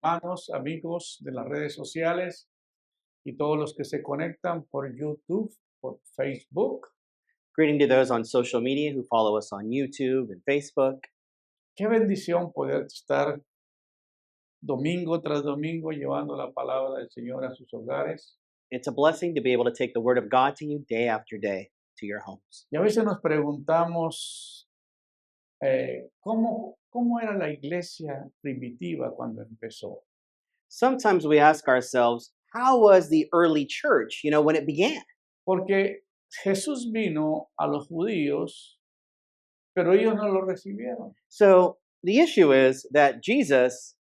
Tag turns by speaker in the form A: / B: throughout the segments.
A: hermanos, amigos de las redes sociales y todos los que se conectan por YouTube, por Facebook.
B: Greeting to those on social media who follow us on YouTube and Facebook.
A: Qué bendición poder estar domingo tras domingo llevando la palabra del Señor a sus hogares.
B: It's a blessing to be able to take the word of God to you day after day to your homes.
A: Y a veces nos preguntamos cómo era la iglesia primitiva cuando empezó.
B: Sometimes we ask ourselves, how was the early church, when it began?
A: Porque Jesús vino a los judíos, pero ellos no lo recibieron.
B: So the issue is that Jesus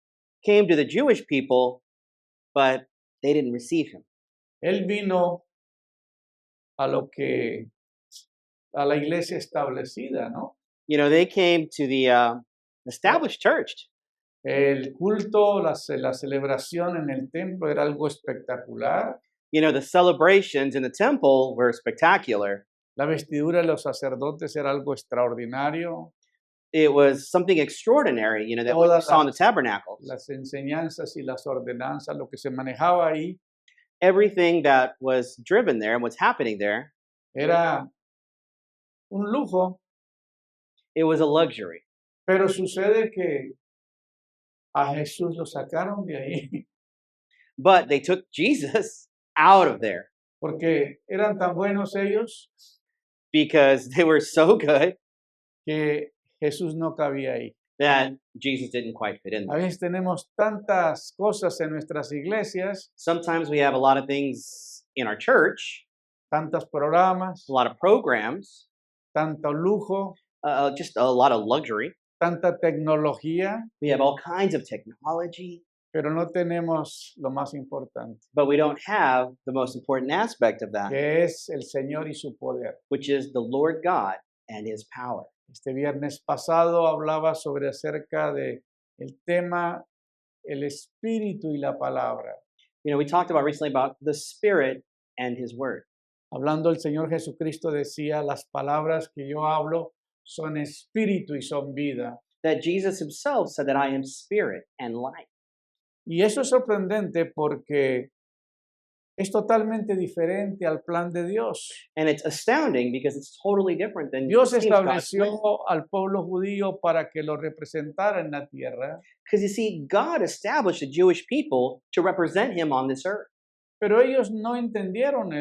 B: came to the Jewish people, but they didn't receive him.
A: Él vino a la iglesia establecida, ¿no?
B: They came to the established church.
A: El culto, la celebración en el templo era algo espectacular.
B: The celebrations in the temple were spectacular.
A: La vestidura de los sacerdotes era algo extraordinario.
B: It was something extraordinary, that we
A: Todas
B: saw in the tabernacle.
A: Las enseñanzas y las ordenanzas, lo que se manejaba ahí,
B: Everything that was driven there and what's happening there,
A: era un lujo.
B: it was a luxury.
A: Pero sucede que a Jesús lo sacaron de ahí
B: But they took Jesus out of there
A: porque eran tan buenos ellos
B: because they were so good
A: que Jesús no cabía ahí.
B: that Jesus didn't quite fit in
A: A
B: there.
A: veces tenemos tantas cosas en nuestras iglesias,
B: Sometimes we have a lot of things in our church,
A: tantos programas,
B: a lot of programs,
A: tanto lujo,
B: just a lot of luxury.
A: tanta tecnología,
B: We have all kinds of technology,
A: pero no tenemos lo más importante,
B: but we don't have the most important aspect of that,
A: que es el Señor y su poder.
B: which is the Lord God and his power.
A: Este viernes pasado hablaba acerca de el tema, el espíritu y la palabra.
B: We talked about recently about the Spirit and his word.
A: Hablando el Señor Jesucristo decía, las palabras que yo hablo son espíritu y son vida.
B: That Jesus himself said that I am spirit and life.
A: Y eso es sorprendente porque es totalmente diferente al plan de Dios.
B: And it's astounding because it's totally different than
A: Dios estableció al pueblo judío para que lo representara en la tierra,
B: because you see, God established the Jewish people to represent him on this earth,
A: pero ellos no entendieron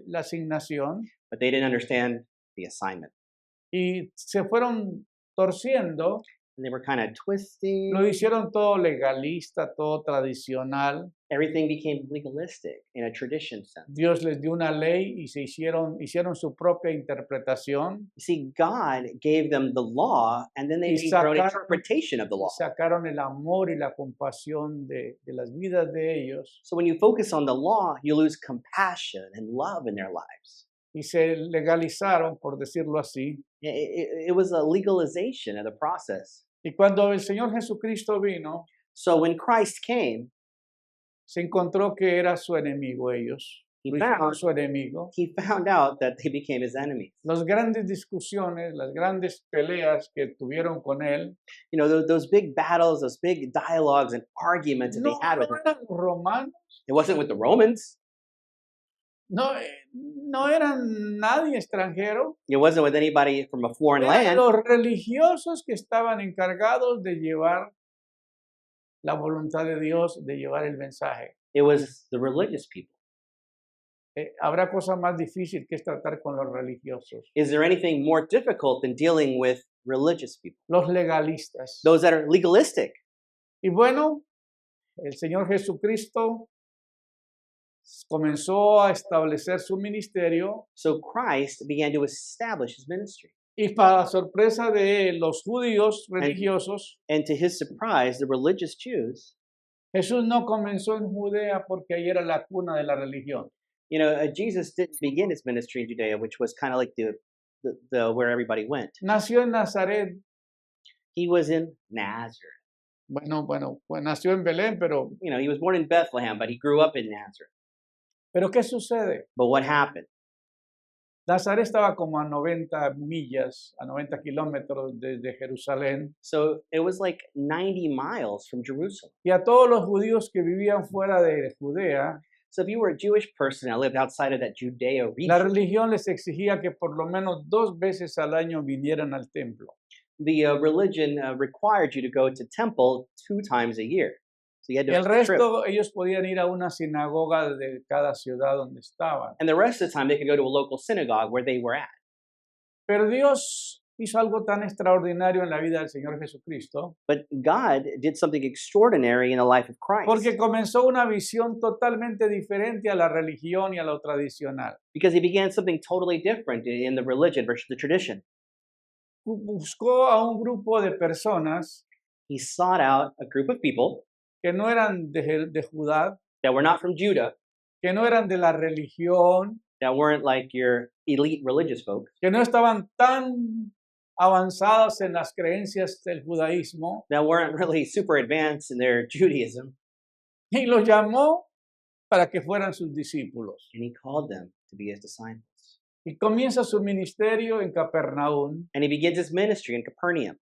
A: la asignación
B: but they didn't understand the assignment.
A: y se fueron torciendo,
B: And they were kind of twisting.
A: lo hicieron todo legalista, todo tradicional.
B: Everything became legalistic in a tradition sense.
A: Dios les dio una ley y hicieron su propia interpretación.
B: You see, God gave them the law, and then they
A: Y
B: made their own
A: sacaron-
B: interpretation of the
A: Y
B: law.
A: sacaron el amor y la compasión de las vidas de ellos
B: So when you focus on the law, you lose compassion and love in their lives.
A: y se legalizaron, por decirlo así.
B: It was a legalization of the process.
A: Y cuando el Señor Jesucristo vino,
B: So when Christ came,
A: se encontró que era su enemigo ellos.
B: he
A: Lo hicieron
B: found,
A: su enemigo.
B: he found out that they became his enemies.
A: Las grandes discusiones, las grandes peleas que tuvieron con él,
B: Those big battles, those big dialogues and arguments that
A: no,
B: they had with
A: no
B: him.
A: eran los romanos,
B: It wasn't with the Romans.
A: no eran nadie extranjero.
B: It wasn't with anybody from a foreign
A: Eran
B: land.
A: los religiosos que estaban encargados de llevar la voluntad de Dios, de llevar el mensaje.
B: It was the religious people.
A: Habrá cosa más difícil que es tratar con los religiosos,
B: Is there anything more difficult than dealing with religious people?
A: los legalistas.
B: Those that are legalistic.
A: Y bueno, el Señor Jesucristo comenzó a establecer su ministerio
B: So Christ began to establish his ministry.
A: y para sorpresa de los judíos religiosos,
B: And to his surprise, the religious Jews,
A: Jesús no comenzó en Judea porque ahí era la cuna de la religión.
B: Jesus didn't begin his ministry in Judea, which was kind of like the where everybody went.
A: Nació en Nazaret.
B: He was in Nazareth.
A: Bueno, pues nació en Belén, pero
B: He was born in Bethlehem, but he grew up in Nazareth.
A: ¿qué sucede?
B: But what happened?
A: Nazaret estaba como a 90 millas, a 90 kilómetros desde Jerusalén,
B: So it was like 90 miles from Jerusalem.
A: y a todos los judíos que vivían fuera de Judea,
B: So if you were a Jewish person that lived outside of that Judea
A: la
B: region,
A: religión les exigía que por lo menos 2 veces al año vinieran al templo.
B: the religion required you to go to temple 2 times a year. So you had to
A: El
B: make the trip.
A: resto, ellos podían ir a una sinagoga de cada ciudad donde estaban.
B: And the rest of the time, they could go to a local synagogue where they were at.
A: Pero Dios hizo algo tan extraordinario en la vida del Señor Jesucristo,
B: But God did something extraordinary in the life of Christ
A: porque comenzó una visión totalmente diferente a la religión y a lo tradicional.
B: because he began something totally different in the religion versus the tradition.
A: Buscó a un grupo de personas
B: He sought out a group of people
A: que no eran de Judá,
B: that were not from Judah,
A: que no eran de la religión,
B: that weren't like your elite religious folk,
A: que no estaban tan avanzadas en las creencias del judaísmo,
B: that weren't really super advanced in their Judaism,
A: y los llamó para que fueran sus discípulos.
B: and he called them to be his disciples.
A: Y comienza su ministerio en Capernaum,
B: And he begins his ministry in Capernaum,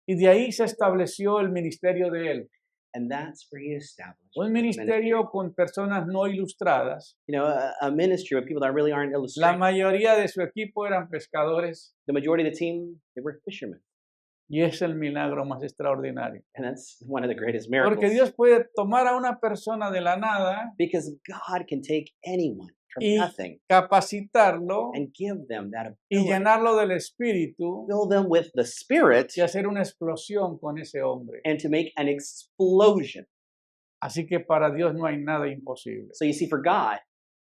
A: y de ahí se estableció el ministerio de él.
B: and that's where he established
A: Un
B: his ministry.
A: ministerio con personas no ilustradas.
B: You know, a ministry with people that really aren't
A: La
B: illustrated.
A: mayoría de su equipo eran pescadores,
B: The majority of the team, they were fishermen.
A: y es el milagro más extraordinario.
B: And that's one of the greatest miracles.
A: Porque Dios puede tomar a una persona de la nada,
B: Because God can take anyone from
A: y
B: nothing
A: capacitarlo
B: and give them that
A: y
B: ability,
A: llenarlo del Espíritu
B: fill them with the Spirit,
A: y hacer una explosión con ese hombre.
B: and to make an explosion.
A: Así que para Dios no hay nada imposible.
B: So you see, for God,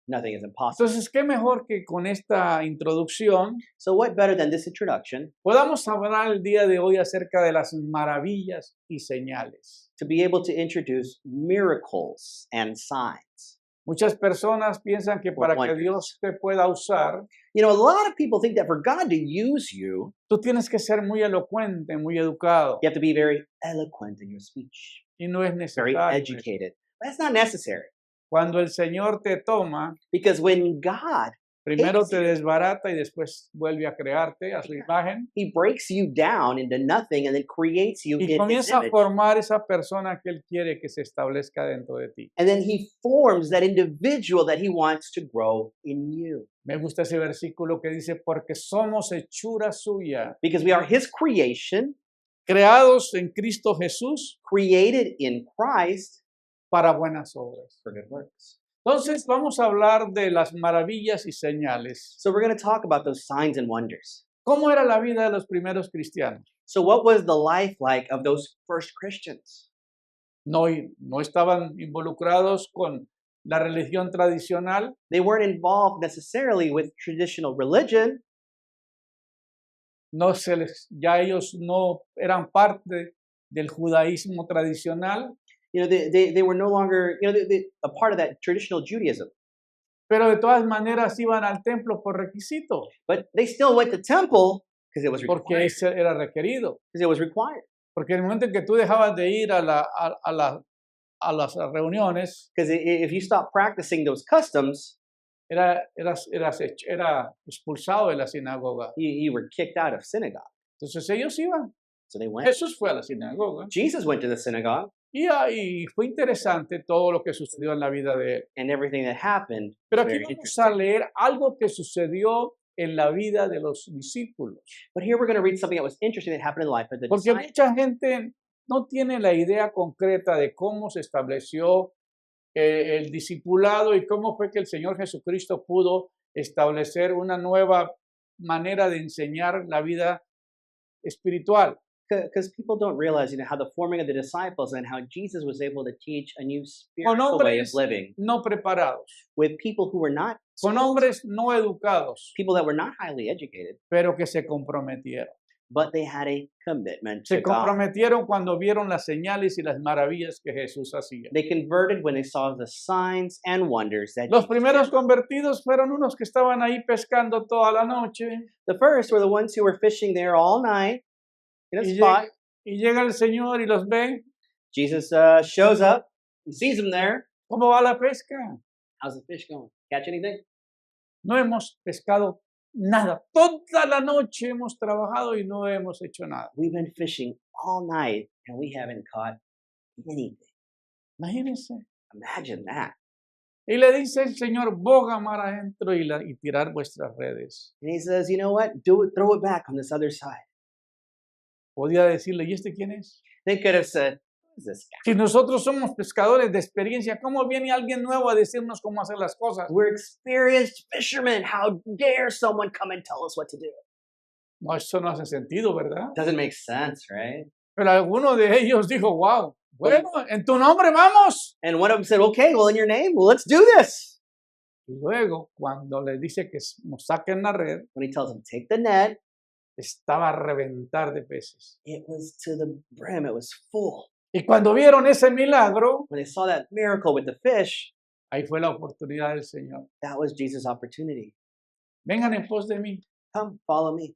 B: nothing is impossible.
A: Entonces, qué mejor que con esta introducción
B: So what better than this introduction
A: podamos hablar el día de hoy acerca de las maravillas y señales.
B: to be able to introduce miracles and signs?
A: Muchas personas piensan que para que
B: wonders.
A: Dios te pueda usar,
B: You know, a lot of people think that for God to use you,
A: tú tienes que ser muy elocuente, muy educado.
B: you have to be very eloquent in your speech,
A: Y no es
B: very
A: necesario.
B: educated. That's not necessary.
A: Cuando el Señor te toma,
B: Because when God,
A: primero te
B: you.
A: desbarata y después vuelve a crearte a su imagen
B: He breaks you down into nothing and then creates you
A: y
B: in His
A: comienza a
B: image.
A: formar esa persona que Él quiere que se establezca dentro de ti.
B: And then He forms that individual that He wants to grow in you.
A: Me gusta ese versículo que dice, porque somos hechura suya,
B: Because we are His creation,
A: creados en Cristo Jesús
B: created in Christ
A: para buenas obras.
B: for good works.
A: Entonces vamos a hablar de las maravillas y señales.
B: So we're going to talk about those signs and wonders.
A: ¿Cómo era la vida de los primeros cristianos?
B: So what was the life like of those first Christians?
A: No, no estaban involucrados con la religión tradicional,
B: They weren't involved necessarily with traditional religion.
A: no se les, ya ellos no eran parte del judaísmo tradicional,
B: You know, they were no longer, you know, a part of that traditional Judaism.
A: pero de todas maneras iban al templo por requisito,
B: But they still went to temple because it was
A: porque
B: required.
A: ese era requerido.
B: Because it was required.
A: Porque en el momento en que tú dejabas de ir a las reuniones,
B: Because if you stop practicing those customs,
A: era expulsado de la sinagoga.
B: you were kicked out of synagogue.
A: Entonces ellos iban.
B: So they went.
A: Jesús fue a la sinagoga.
B: Jesus went to the synagogue,
A: Y fue interesante todo lo que sucedió en la vida de él.
B: and everything that happened
A: Pero
B: was
A: aquí
B: very
A: vamos a
B: interesting.
A: leer algo que sucedió en la vida de los discípulos.
B: But here we're going to read something that was interesting that happened in the life of the
A: Porque
B: disciples.
A: mucha gente no tiene la idea concreta de cómo se estableció el discipulado y cómo fue que el Señor Jesucristo pudo establecer una nueva manera de enseñar la vida espiritual.
B: Because people don't realize, you know, how the forming of the disciples and how Jesus was able to teach a new spiritual way of
A: hombres
B: living
A: no preparados,
B: with people who were not,
A: con hombres no educados,
B: people that were not highly educated,
A: pero que se comprometieron.
B: but they had a commitment
A: Se
B: to God.
A: comprometieron cuando vieron las señales y las maravillas que Jesús hacía.
B: They converted when they saw the signs and wonders that
A: Los
B: Jesus
A: primeros
B: did.
A: convertidos fueron unos que estaban ahí pescando toda la noche
B: The first were the ones who were fishing there all night in a
A: y
B: spot.
A: llega el Señor y los ve.
B: Jesus shows up, he sees them there.
A: ¿Cómo va la pesca?
B: How's the fish going? Catch anything?
A: No hemos pescado nada. Toda la noche hemos trabajado y no hemos hecho nada.
B: We've been fishing all night and we haven't caught anything.
A: Imagínense.
B: Imagine that.
A: Y le dice el Señor, boga mar adentro y tirar vuestras redes.
B: And he says, you know what? Do it, throw it back on this other side.
A: Podía decirle, ¿y este quién es?
B: They could have said, who is this guy?
A: Si nosotros somos pescadores de experiencia, ¿cómo viene alguien nuevo a decirnos cómo hacer las cosas?
B: We're experienced fishermen. How dare someone come and tell us what to do?
A: No, eso no hace sentido, ¿verdad?
B: Doesn't make sense, right?
A: Pero alguno de ellos dijo, wow, bueno, en tu nombre vamos.
B: And one of them said, okay, well, in your name, well, let's do this.
A: Y luego, cuando le dice que nos saquen la red,
B: When he tells them, take the net,
A: estaba a reventar de peces.
B: it was to the brim. It was full.
A: Y cuando vieron ese milagro,
B: When they saw that miracle with the fish,
A: ahí fue la oportunidad del Señor.
B: that was Jesus' opportunity.
A: Vengan en pos de mí,
B: Come, follow me,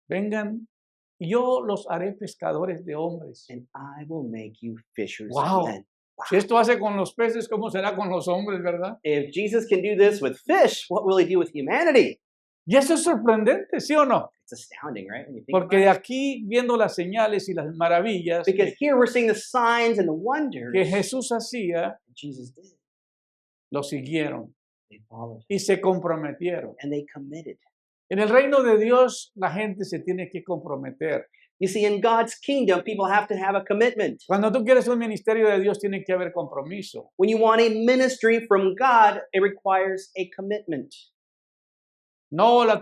A: vengan, y yo los haré pescadores de hombres.
B: and I will make you fishers
A: Wow.
B: of men.
A: Si esto hace con los peces, ¿cómo será con los hombres, verdad?
B: If Jesus can do this with fish, what will he do with humanity?
A: Y eso es sorprendente, ¿sí o no?
B: It's astounding, right? When you think
A: Porque
B: about
A: de
B: it.
A: aquí, viendo las señales y las maravillas
B: Because here we're seeing the signs and the wonders
A: que Jesús hacía,
B: that Jesus did.
A: lo siguieron
B: They followed him,
A: y se comprometieron.
B: and they committed.
A: En el reino de Dios, la gente se tiene que comprometer.
B: You see, in God's kingdom, people have to have a commitment.
A: Cuando tú quieres un ministerio de Dios, tiene que haber compromiso.
B: When you want a ministry from God, it requires a commitment.
A: No la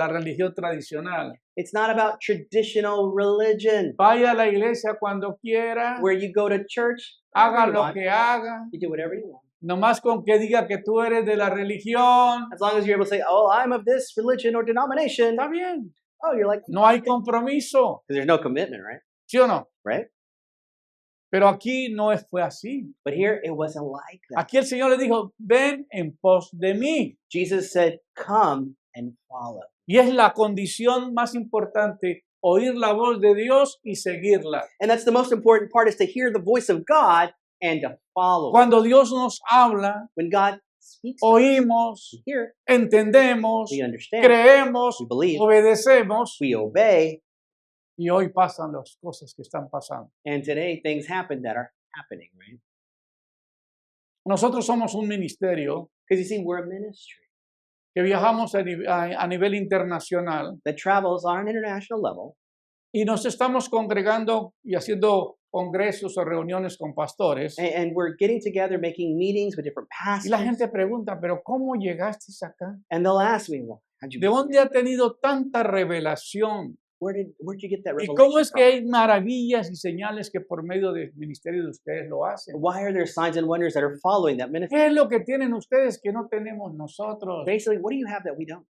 A: religión tradicional.
B: It's not about traditional religion
A: Vaya a la iglesia cuando quiera,
B: where you go to church,
A: haga
B: whenever you
A: lo
B: want,
A: que haga,
B: you do whatever you want.
A: nomás con que diga que tú eres de la religión.
B: As long as you're able to say, oh, I'm of this religion or denomination,
A: Está bien.
B: oh, you're like,
A: No hay compromiso,
B: because there's no commitment, right?
A: ¿sí o no?
B: Right?
A: Pero aquí no fue así.
B: But here it wasn't like that.
A: Aquí el Señor le dijo, ven en pos de mí.
B: Jesus said, come and follow.
A: Y es la condición más importante, oír la voz de Dios y seguirla.
B: And that's the most important part, is to hear the voice of God and to follow.
A: Cuando Dios nos habla,
B: When God speaks, to us,
A: oímos,
B: we hear,
A: entendemos,
B: we understand,
A: creemos,
B: we believe,
A: obedecemos,
B: we obey,
A: y hoy pasan las cosas que están pasando.
B: and today things happen that are happening, right?
A: Nosotros somos un ministerio
B: Because you see, we're a ministry
A: que viajamos a nivel internacional
B: that travels on an international level,
A: y nos estamos congregando y haciendo congresos o reuniones con pastores.
B: and we're getting together, making meetings with different
A: Y
B: pastors,
A: la gente pregunta, pero ¿cómo llegaste acá?
B: and they'll ask me, well, how'd you
A: ¿De
B: get
A: dónde
B: here?
A: ha tenido tanta revelación?
B: Where'd you get that
A: ¿Y
B: revelation
A: cómo es que
B: from?
A: hay maravillas y señales que por medio del ministerio de ustedes lo hacen?
B: Why are there signs and wonders that are following that ministry?
A: ¿Qué es lo que tienen ustedes que no tenemos nosotros?
B: Basically, what do you have that we don't?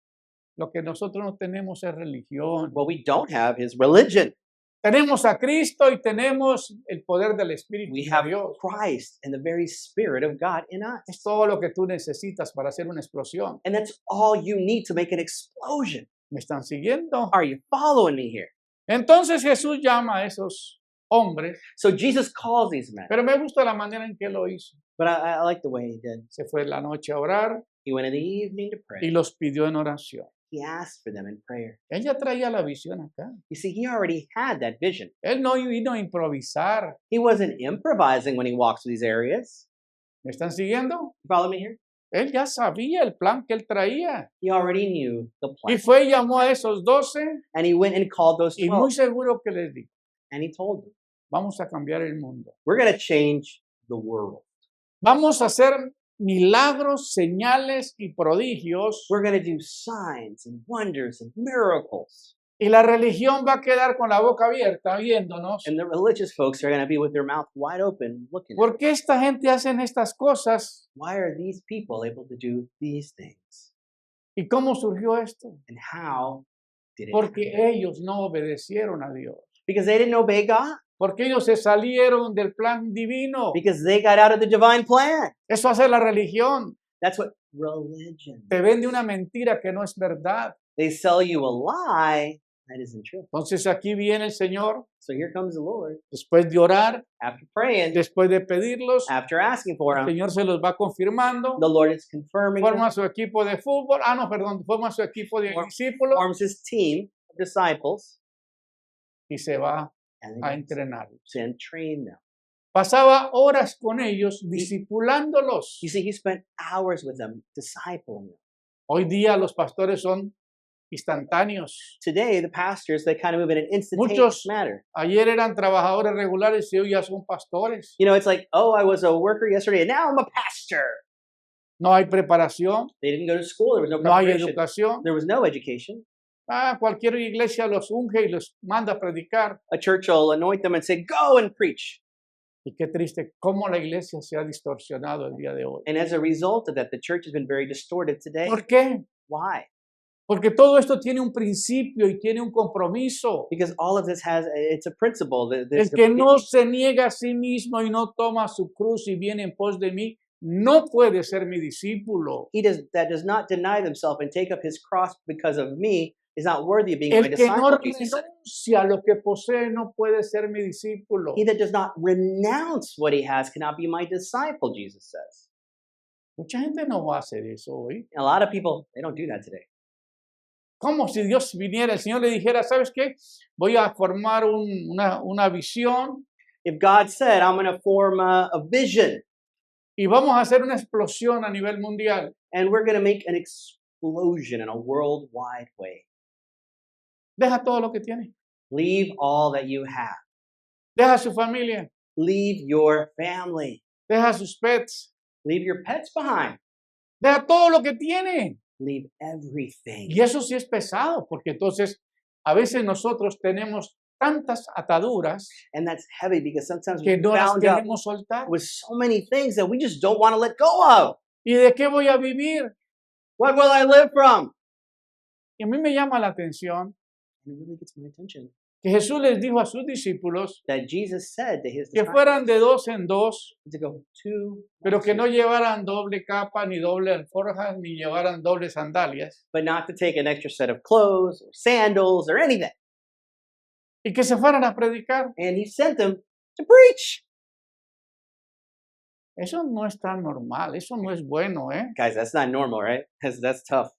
A: Lo que nosotros no tenemos es religión.
B: What we don't have is religion.
A: Tenemos a Cristo y tenemos el poder del Espíritu
B: We
A: de
B: have
A: Dios.
B: Christ and the very Spirit of God in us.
A: Es todo lo que tú necesitas para hacer una explosión.
B: And that's all you need to make an explosion.
A: ¿Me están siguiendo?
B: Are you following me here?
A: Entonces Jesús llama a esos hombres,
B: So Jesus calls these men.
A: pero me gusta la manera en que lo hizo.
B: But I like the way he did.
A: Se fue en la noche a orar
B: He went in the evening to
A: y
B: pray.
A: los pidió en oración.
B: He asked for them in prayer.
A: Él ya traía la visión acá.
B: You see, he already had that vision.
A: Él no vino a improvisar.
B: He wasn't improvising when he walks through these areas.
A: ¿Me están siguiendo?
B: You follow me here?
A: Él ya sabía el plan que él traía.
B: He already knew the
A: Y
B: plan.
A: fue y llamó a esos 12
B: And he went and called those
A: y muy
B: 12.
A: seguro que les dijo,
B: And he told them,
A: vamos a cambiar el mundo.
B: we're going to change the world.
A: Vamos a hacer milagros, señales y prodigios.
B: We're going to do signs and wonders and miracles.
A: Y la religión va a quedar con la boca abierta viéndonos.
B: And the religious folks are going to be with their mouth wide open looking at
A: ¿Por
B: us.
A: qué esta gente hace estas cosas?
B: Why are these people able to do these things?
A: ¿Y cómo surgió esto?
B: And how did it
A: Porque
B: happen?
A: ellos no obedecieron a Dios.
B: Because they didn't obey God.
A: Porque ellos se salieron del plan divino.
B: Because they got out of the divine plan.
A: Eso hace la religión.
B: That's what religion.
A: Te vende una mentira que no es verdad.
B: They sell you a lie That isn't true.
A: Entonces aquí viene el Señor,
B: So here comes the Lord.
A: después de orar,
B: After praying,
A: después de pedirlos,
B: after asking for
A: el
B: him,
A: Señor se los va confirmando,
B: the Lord is confirming them,
A: forma su equipo de fútbol, no, perdón, forma su equipo de
B: Form-
A: discípulos
B: forms his team of disciples,
A: y se va
B: and
A: a
B: then
A: entrenarlos.
B: to train them.
A: Pasaba horas con ellos, discipulándolos.
B: You see, he spent hours with them, discipling them.
A: Hoy día los pastores son instantáneos.
B: Today, the pastors, they kind of move in an instantaneous
A: Muchos
B: manner.
A: ayer eran trabajadores regulares y hoy ya son pastores.
B: You know, it's like, oh, I was a worker yesterday, and now I'm a pastor.
A: No hay preparación,
B: They didn't go to school. There was no
A: no hay
B: preparation.
A: educación.
B: There was no education.
A: Cualquier iglesia los unge y los manda a predicar.
B: A church will anoint them and say, go and preach.
A: Y qué triste cómo la iglesia se ha distorsionado el día de hoy.
B: And as a result of that, the church has been very distorted today.
A: ¿Por qué?
B: Why?
A: Porque todo esto tiene un principio y tiene un compromiso.
B: Because all of this it's a principle.
A: El que no se niega a sí mismo y no toma su cruz y viene en pos de mí, no puede ser mi discípulo.
B: that does not deny themselves and take up his cross because of me is not worthy of being my
A: El que no
B: disciple, Jesus said.
A: renuncia a lo que posee no puede ser mi discípulo.
B: He that does not renounce what he has cannot be my disciple, Jesus says.
A: Mucha gente no va a hacer eso hoy.
B: And a lot of people, they don't do that today.
A: Como si Dios viniera, el Señor le dijera, ¿sabes qué? Voy a formar una visión
B: If God said, I'm going to form a vision
A: y vamos a hacer una explosión a nivel mundial.
B: and we're going to make an explosion in a worldwide way.
A: Deja todo lo que tiene.
B: Leave all that you have.
A: Deja su familia.
B: Leave your family.
A: Deja sus pets.
B: Leave your pets behind.
A: Deja todo lo que tiene.
B: Leave everything.
A: Y eso sí es pesado, porque entonces a veces nosotros tenemos tantas ataduras
B: And that's heavy because sometimes
A: que
B: we're
A: no las
B: bound up
A: queremos soltar.
B: with so many things that we just don't want to let go of.
A: ¿Y de qué voy a vivir?
B: What will I live from?
A: Y a mí me llama la atención
B: And it really gets my attention
A: que Jesús les dijo a sus discípulos
B: that Jesus said to his
A: que
B: disciples
A: fueran de dos en dos,
B: to go two,
A: pero que no llevaran doble capa, ni doble alforja, ni llevaran doble sandalias,
B: but not to take an extra set of clothes or sandals or anything.
A: y que se fueran a predicar.
B: And he sent them to preach.
A: Eso no es tan normal, eso no es bueno, ¿eh?
B: Guys, that's not normal, right? That's tough.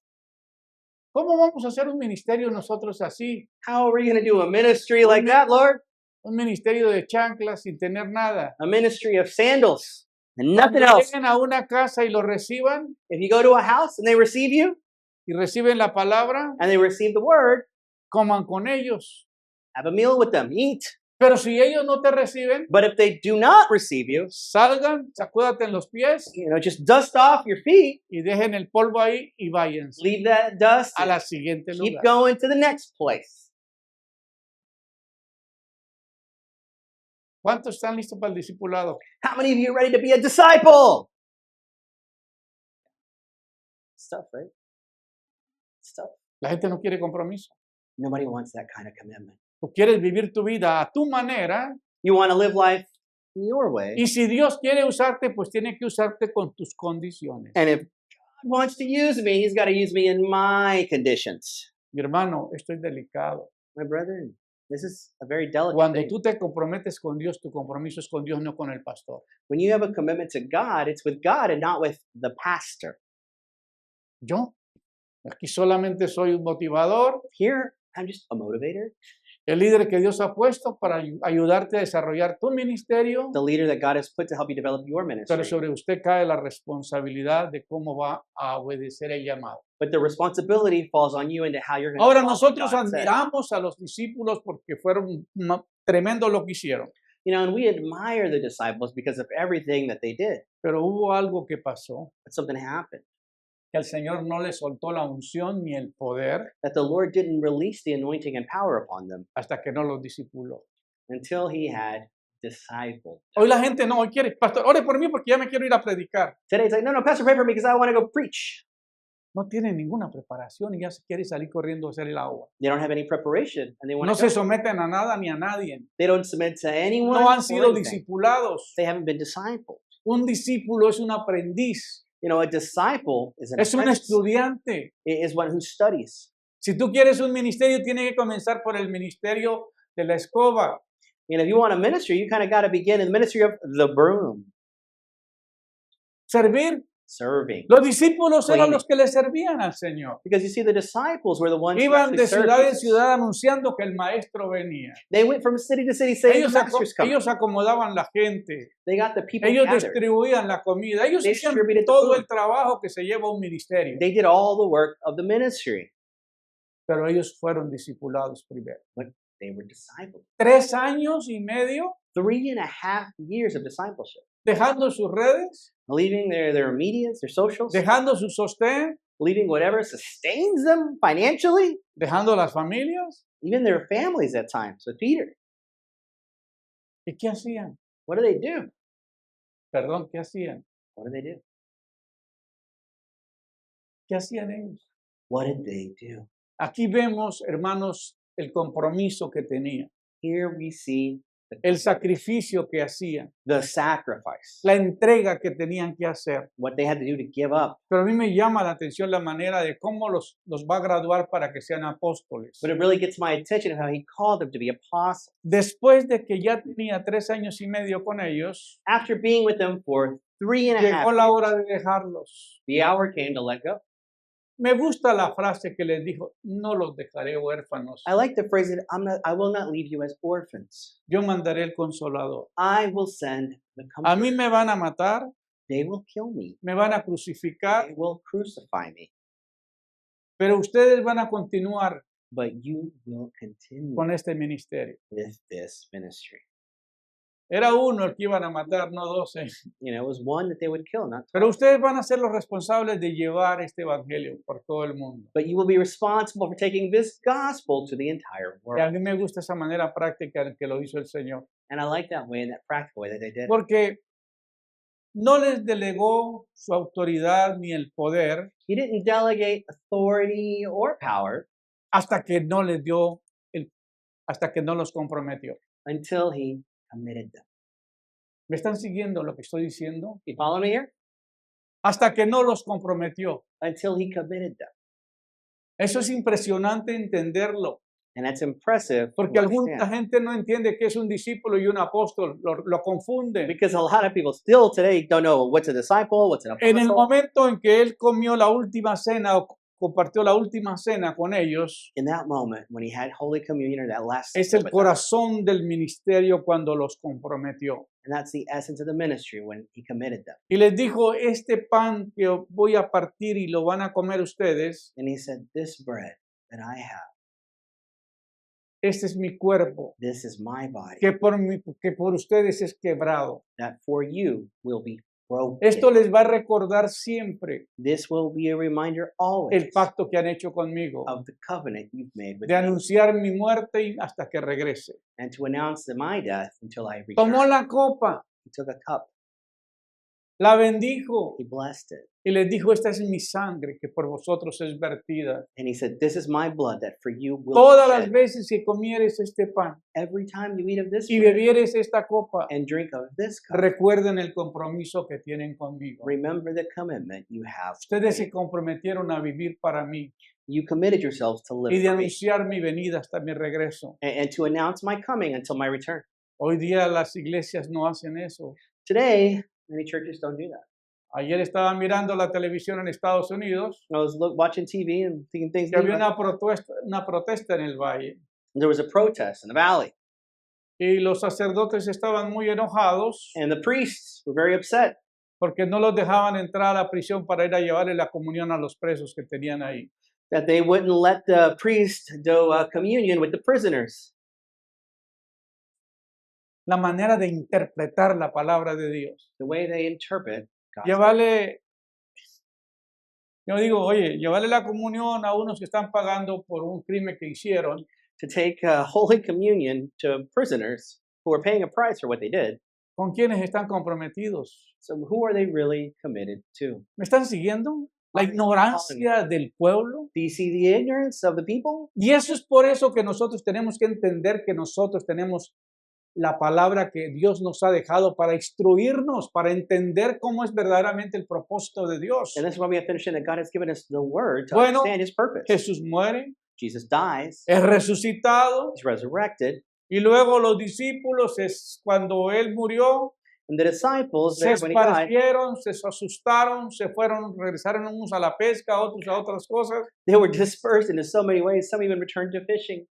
A: ¿Cómo vamos a hacer un ministerio nosotros así?
B: How are we going to do a ministry like that, Lord?
A: Un ministerio de chanclas sin tener nada.
B: A ministry of sandals and
A: Cuando
B: nothing else.
A: lleguen a una casa y lo reciban,
B: If you go to a house and they receive you
A: y reciben la palabra,
B: and they receive the word,
A: coman con ellos.
B: have a meal with them, eat.
A: Pero si ellos no te reciben,
B: But if they do not receive you,
A: salgan, sacúdate en los pies
B: just dust off your feet,
A: y dejen el polvo ahí y váyanse
B: leave that dust,
A: a la siguiente
B: keep
A: lugar.
B: going to the next place.
A: ¿Cuántos están listos para el discipulado?
B: How many of you are ready to be a disciple? It's tough, right? It's tough.
A: La gente no quiere compromiso.
B: Nobody wants that kind of commitment.
A: Tú quieres vivir tu vida a tu manera
B: You want to live life your way.
A: y si Dios quiere usarte, pues tiene que usarte con tus condiciones.
B: And if God wants to use me, he's got to use me in my conditions.
A: Mi hermano, esto es delicado.
B: My brethren, this is a very delicate
A: Cuando
B: thing.
A: tú te comprometes con Dios, tu compromiso es con Dios, no con el pastor.
B: When you have a commitment to God, it's with God and not with the pastor.
A: Yo, aquí solamente soy un motivador,
B: Here, I'm just a motivator,
A: el líder que Dios ha puesto para ayudarte a desarrollar tu ministerio,
B: the leader that God has put to help you develop your ministry.
A: pero sobre usted cae la responsabilidad de cómo va a obedecer el llamado.
B: But the responsibility falls on you into how you're going
A: Ahora
B: to
A: nosotros admiramos a los discípulos porque fueron tremendo lo que hicieron,
B: and we admire the disciples because of everything that they did.
A: pero hubo algo que pasó,
B: But something happened
A: que el Señor no le soltó la unción ni el poder
B: that the Lord didn't release the anointing and power upon them
A: hasta que no los discipuló.
B: until he had discipled.
A: Hoy la gente no, hoy quiere, pastor, ore por mí porque ya me quiero ir a predicar.
B: Today it's like, no, Pastor, pray for me because I want to go preach.
A: No tiene ninguna preparación y ya se quiere salir corriendo a hacer el agua.
B: They don't have any preparation and they want
A: No
B: to
A: se
B: go.
A: someten a nada ni a nadie.
B: They don't submit to anyone.
A: No han
B: or
A: sido
B: anything.
A: discipulados.
B: They haven't been discipled.
A: Un discípulo es un aprendiz,
B: A disciple is an
A: es un
B: apprentice.
A: estudiante.
B: It is one who studies.
A: Si tú quieres un ministerio, tiene que comenzar por el ministerio de la escoba.
B: And if you want a ministry, you kind of got to begin in the ministry of the broom,
A: Servir.
B: serving.
A: Los discípulos eran
B: Cleaning.
A: los que le servían al Señor.
B: Because you see, the disciples were the ones who
A: Iban
B: actually
A: de
B: served
A: ciudad en
B: Jesus.
A: ciudad anunciando que el maestro venía.
B: They went from city to city saying,
A: Ellos,
B: the master's coming.
A: ellos acomodaban la gente.
B: They got the people
A: Ellos
B: gathered.
A: distribuían la comida. Ellos
B: They
A: hacían
B: distributed the
A: todo
B: food.
A: el trabajo que se lleva un ministerio.
B: They did all the work of the ministry.
A: Pero ellos fueron discipulados primero.
B: But they were disciples.
A: 3 años y medio
B: 3.5 years of discipleship.
A: dejando sus redes,
B: Leaving their medias, their socials,
A: dejando su sostén,
B: leaving whatever sustains them financially,
A: dejando las familias.
B: even their families at times with Peter.
A: ¿Y qué hacían?
B: What do they do?
A: Perdón, ¿qué hacían?
B: What do they do?
A: ¿Qué hacían ellos?
B: What did they do?
A: Aquí vemos, hermanos, el compromiso que tenían,
B: Here we see
A: el sacrificio que hacían,
B: the sacrifice,
A: la entrega que tenían que hacer.
B: what they had to do to give up.
A: Pero a mí me llama la atención la manera de cómo los va a graduar para que sean apóstoles.
B: But it really gets my attention of how he called them to be apostles.
A: Después de que ya tenía 3 años y medio con ellos,
B: After being with them for 3.5
A: llegó la
B: years,
A: hora de dejarlos.
B: the hour came to let go.
A: Me gusta la frase que les dijo, no los dejaré huérfanos,
B: I like the phrase that I will not leave you as orphans.
A: yo mandaré el consolador.
B: I will send the
A: A mí
B: comforter.
A: me van a matar,
B: They will kill me.
A: me van a crucificar,
B: They will crucify me.
A: pero ustedes van a continuar
B: But you will continue
A: con este ministerio.
B: with this ministry.
A: Era uno el que iban a matar, no 12.
B: You know, it was one that they would kill, not 12.
A: Pero ustedes van a ser los responsables de llevar este evangelio por todo el mundo.
B: But you will be responsible for taking this gospel to the entire
A: Y a
B: world.
A: mí me gusta esa manera práctica en que lo hizo el Señor.
B: And I like that way, that practical way that they did.
A: Porque no les delegó su autoridad ni el poder
B: He didn't delegate authority or power
A: hasta que no les dio, hasta que no los comprometió.
B: until he committed them.
A: ¿Me están siguiendo lo que estoy diciendo?
B: You follow me here?
A: Hasta que no los comprometió.
B: Until he committed them.
A: Eso es impresionante entenderlo,
B: And that's impressive. to
A: porque alguna
B: understand.
A: gente no entiende qué es un discípulo y un apóstol, lo confunden.
B: Because a lot of people still today don't know what's a disciple, what's an
A: En el
B: apostle.
A: momento en que él comió la última cena o compartió la última cena con ellos,
B: In that moment, when he had Holy Communion or that last
A: es
B: supper
A: el
B: with them,
A: corazón del ministerio cuando los comprometió.
B: and that's the essence of the ministry when he committed them.
A: Y les dijo, este pan que voy a partir y lo van a comer ustedes,
B: And he said, this bread that I have,
A: este es mi cuerpo,
B: this is my body,
A: que por ustedes es quebrado.
B: that for you will be broken.
A: Esto les va a recordar siempre
B: This will be a reminder always
A: el pacto que han hecho conmigo,
B: of the covenant you've made with
A: de
B: me,
A: anunciar mi muerte y hasta que regrese.
B: and to announce my death until I return.
A: Tomó la copa,
B: He took a cup,
A: la bendijo
B: he blessed it,
A: y les dijo, esta es mi sangre que por vosotros es vertida.
B: and he said, this is my blood that for you will
A: Todas
B: be
A: las
B: shed.
A: veces que comieres este pan
B: Every time you eat of this
A: y
B: bread
A: bebieres esta copa,
B: and drink of this cup,
A: recuerden el compromiso que tienen conmigo.
B: remember the commitment you have. with
A: Ustedes
B: me.
A: se comprometieron a vivir para mí
B: You committed yourselves to live
A: y de
B: for me
A: anunciar mi venida hasta mi regreso.
B: and to announce my coming until my return.
A: Hoy día las iglesias no hacen eso.
B: Today, many churches don't do that.
A: Ayer estaba mirando la televisión en Estados Unidos
B: I was watching TV and thinking things.
A: que había
B: new.
A: una protesta en el valle
B: There was a protest in the valley,
A: y los sacerdotes estaban muy enojados
B: and the priests were very upset
A: porque no los dejaban entrar a la prisión para ir a llevarle la comunión a los presos que tenían ahí.
B: that they wouldn't let the priest do communion with the prisoners.
A: La manera de interpretar la palabra de Dios.
B: The way they interpret God's word.
A: Llevarle, yo digo, oye, llevarle la comunión a unos que están pagando por un crimen que hicieron,
B: To take Holy Communion to prisoners who are paying a price for what they did.
A: ¿con quiénes están comprometidos?
B: So who are they really committed to?
A: ¿Me están siguiendo? La ignorancia del pueblo.
B: Do you see the ignorance of the people?
A: Y eso es por eso que nosotros tenemos que entender que nosotros tenemos la palabra que Dios nos ha dejado para instruirnos, para entender cómo es verdaderamente el propósito de Dios.
B: And this is why we have to understand that God has given us the word to
A: Bueno,
B: understand His purpose.
A: Jesús muere,
B: Jesus dies,
A: es resucitado,
B: he's resurrected,
A: y luego los discípulos, cuando él murió,
B: and the disciples,
A: se
B: there when he died,
A: esparcieron, se asustaron, se fueron, regresaron unos a la pesca, otros a otras cosas,
B: they were dispersed into so many ways. Some even returned to fishing.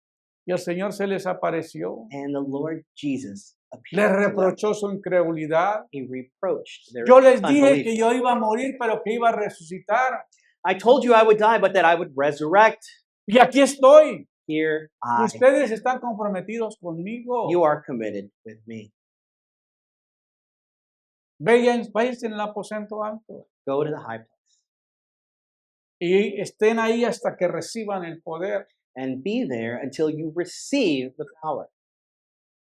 A: y el Señor se les apareció,
B: And the Lord Jesus
A: les
B: appeared to them.
A: reprochó su incredulidad.
B: He reproached their
A: Yo les dije
B: unbelief.
A: que yo iba a morir, pero que iba a resucitar.
B: I told you I would die, but that I would resurrect.
A: Y aquí estoy.
B: Here I
A: Ustedes están comprometidos conmigo.
B: You are committed with me.
A: Váyanse en el aposento alto
B: Go to the high place
A: y estén ahí hasta que reciban el poder.
B: and be there until you receive the power.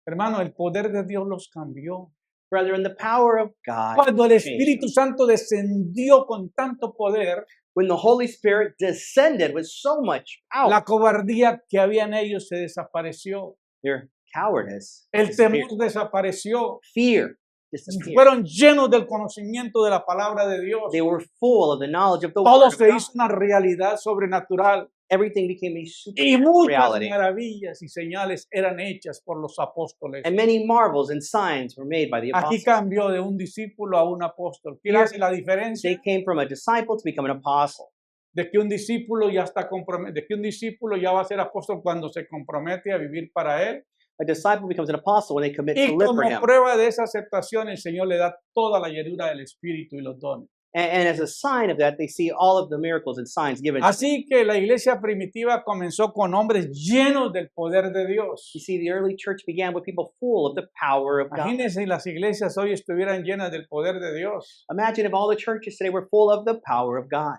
A: Hermano, el poder de Dios los cambió.
B: Brethren, the power of God.
A: Cuando el
B: changed
A: Espíritu
B: them.
A: Santo descendió con tanto poder,
B: When the Holy Spirit descended with so much power,
A: la cobardía que había en ellos se desapareció.
B: their cowardice,
A: El
B: disappeared.
A: temor desapareció.
B: Fear disappeared.
A: Fueron llenos del conocimiento de la palabra de Dios.
B: They were full of the knowledge of the
A: Todo
B: Word of
A: se
B: God.
A: hizo una realidad sobrenatural.
B: Everything became a
A: Y
B: supernatural
A: muchas
B: reality.
A: maravillas y señales eran hechas por los apóstoles.
B: And many marvels and signs were made by the
A: Aquí
B: apostles.
A: cambió de un discípulo a un apóstol. ¿Qué
B: Here,
A: hace la diferencia?
B: They came from a disciple to become an apostle.
A: De que un discípulo ya está comprometido, de que un discípulo ya va a ser apóstol cuando se compromete a vivir para él.
B: A disciple becomes an apostle when they commit
A: Y
B: to live
A: como
B: for him.
A: prueba de esa aceptación, el Señor le da toda la llenura del Espíritu y los dones.
B: And as a sign of that, they see all of the miracles and signs given.
A: Así que la iglesia primitiva comenzó con hombres llenos del poder de Dios.
B: You see, the early church began with people full of the power of God.
A: Imagínense si las iglesias hoy estuvieran llenas del poder de Dios.
B: Imagine if all the churches today were full of the power of God.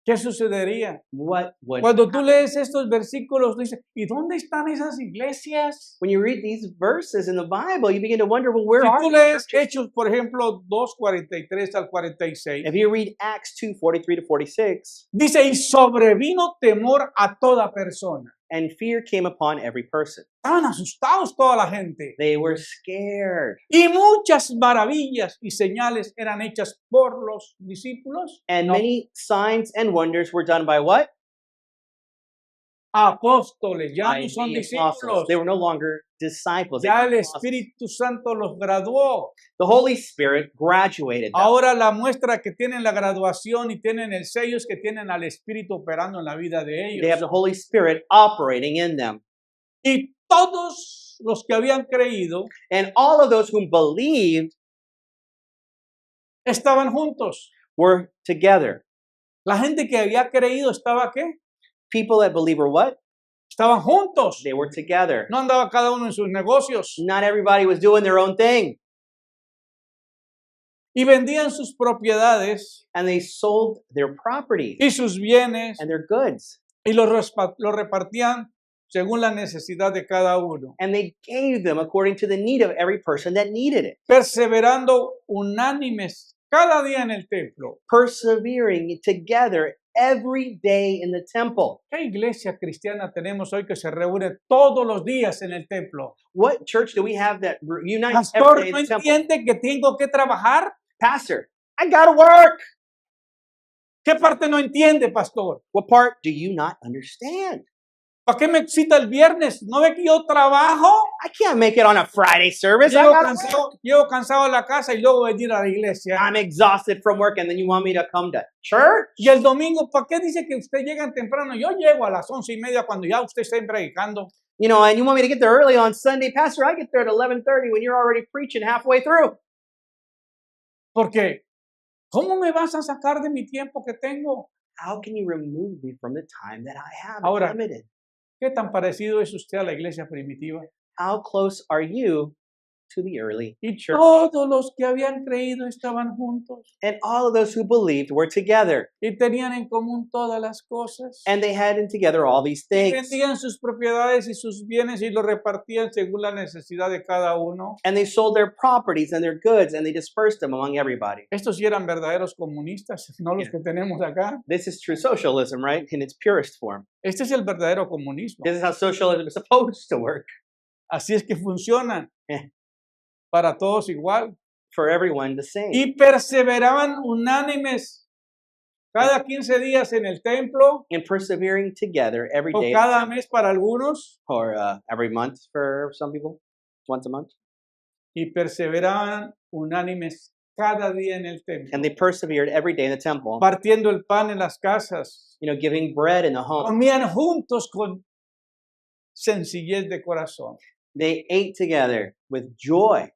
A: ¿Qué sucedería?
B: What would
A: Cuando tú
B: happen?
A: lees estos versículos, dices, ¿y dónde están esas iglesias?
B: When you read these verses in the Bible, you begin to wonder, well, where
A: Si
B: are
A: tú
B: these
A: lees
B: churches?
A: Hechos, por ejemplo, 2:43 al 46,
B: If you read Acts 2:43 to 46,
A: dice, y sobrevino temor a toda persona.
B: and fear came upon every person.
A: Estaban asustados toda la gente.
B: They were scared.
A: Y muchas maravillas y señales eran hechas por los discípulos,
B: And
A: no,
B: many signs and wonders were done by what?
A: apóstoles, ya
B: By
A: no son
B: the apostles.
A: discípulos.
B: They were no longer disciples. They
A: Ya
B: were
A: el
B: apostles.
A: Espíritu Santo los graduó.
B: The Holy Spirit graduated them.
A: Ahora la muestra que tienen la graduación y tienen el sello es que tienen al Espíritu operando en la vida de
B: They have
A: ellos.
B: the Holy Spirit operating in them.
A: Y todos los que habían creído
B: And all of those whom believed
A: estaban juntos.
B: were together.
A: La gente que había creído estaba ¿qué?
B: People that believe were what?
A: Estaban juntos.
B: They were together.
A: No andaba cada uno en sus negocios.
B: Not everybody was doing their own thing.
A: Y vendían sus propiedades
B: And they sold their property
A: y sus bienes
B: and their goods.
A: y los repartían según la necesidad de cada uno,
B: And they gave them according to the need of every person that needed it.
A: perseverando unánimes cada día en el templo.
B: Persevering together every day in the temple.
A: ¿Qué iglesia cristiana tenemos hoy que se reúne todos los días en el templo?
B: What church do we have that unites
A: Pastor,
B: every day
A: ¿no
B: in the temple?
A: entiende que tengo que trabajar?
B: Pastor, I gotta work.
A: ¿Qué parte no entiende, pastor?
B: What part do you not understand?
A: ¿Para qué me cita el viernes? ¿No ve que yo trabajo?
B: I can't make it on a Friday service. I gotta work.
A: Llego cansado a la casa y luego venir a la iglesia.
B: I'm exhausted from work, and then you want me to come to church?
A: Y el domingo, ¿para qué dice que usted llega temprano? Yo llego a las 11:30 cuando ya usted está predicando.
B: You know, and you want me to get there early on Sunday, Pastor? I get there at 11:30 when you're already preaching halfway through.
A: Porque, ¿cómo me vas a sacar de mi tiempo que tengo?
B: How can you remove me from the time that I have? It's
A: Ahora,
B: limited.
A: ¿Qué tan parecido es usted a la iglesia primitiva?
B: How close are you to the early
A: Y
B: church?
A: todos los que habían creído estaban juntos
B: And all of those who believed were together,
A: y tenían en común todas las cosas.
B: and they had in together all these
A: Y
B: things.
A: vendían sus propiedades y sus bienes y los repartían según la necesidad de cada uno.
B: And they sold their properties and their goods, and they dispersed them among everybody.
A: Estos sí eran verdaderos comunistas, no los que tenemos acá.
B: This is true socialism, right? In its purest form.
A: Este es el verdadero comunismo.
B: This is how socialism is supposed to work.
A: Así es que funcionan.
B: Eh.
A: Para todos igual.
B: For everyone the same.
A: Y perseveraban unánimes cada 15 días en el templo
B: and persevering together every
A: o
B: day
A: cada mes para algunos
B: or every month for some people, once a month.
A: y perseveraban unánimes cada día en el templo,
B: And they persevered every day in the temple,
A: partiendo el pan en las casas,
B: giving bread in the home.
A: comían juntos con sencillez de corazón.
B: They ate together with joy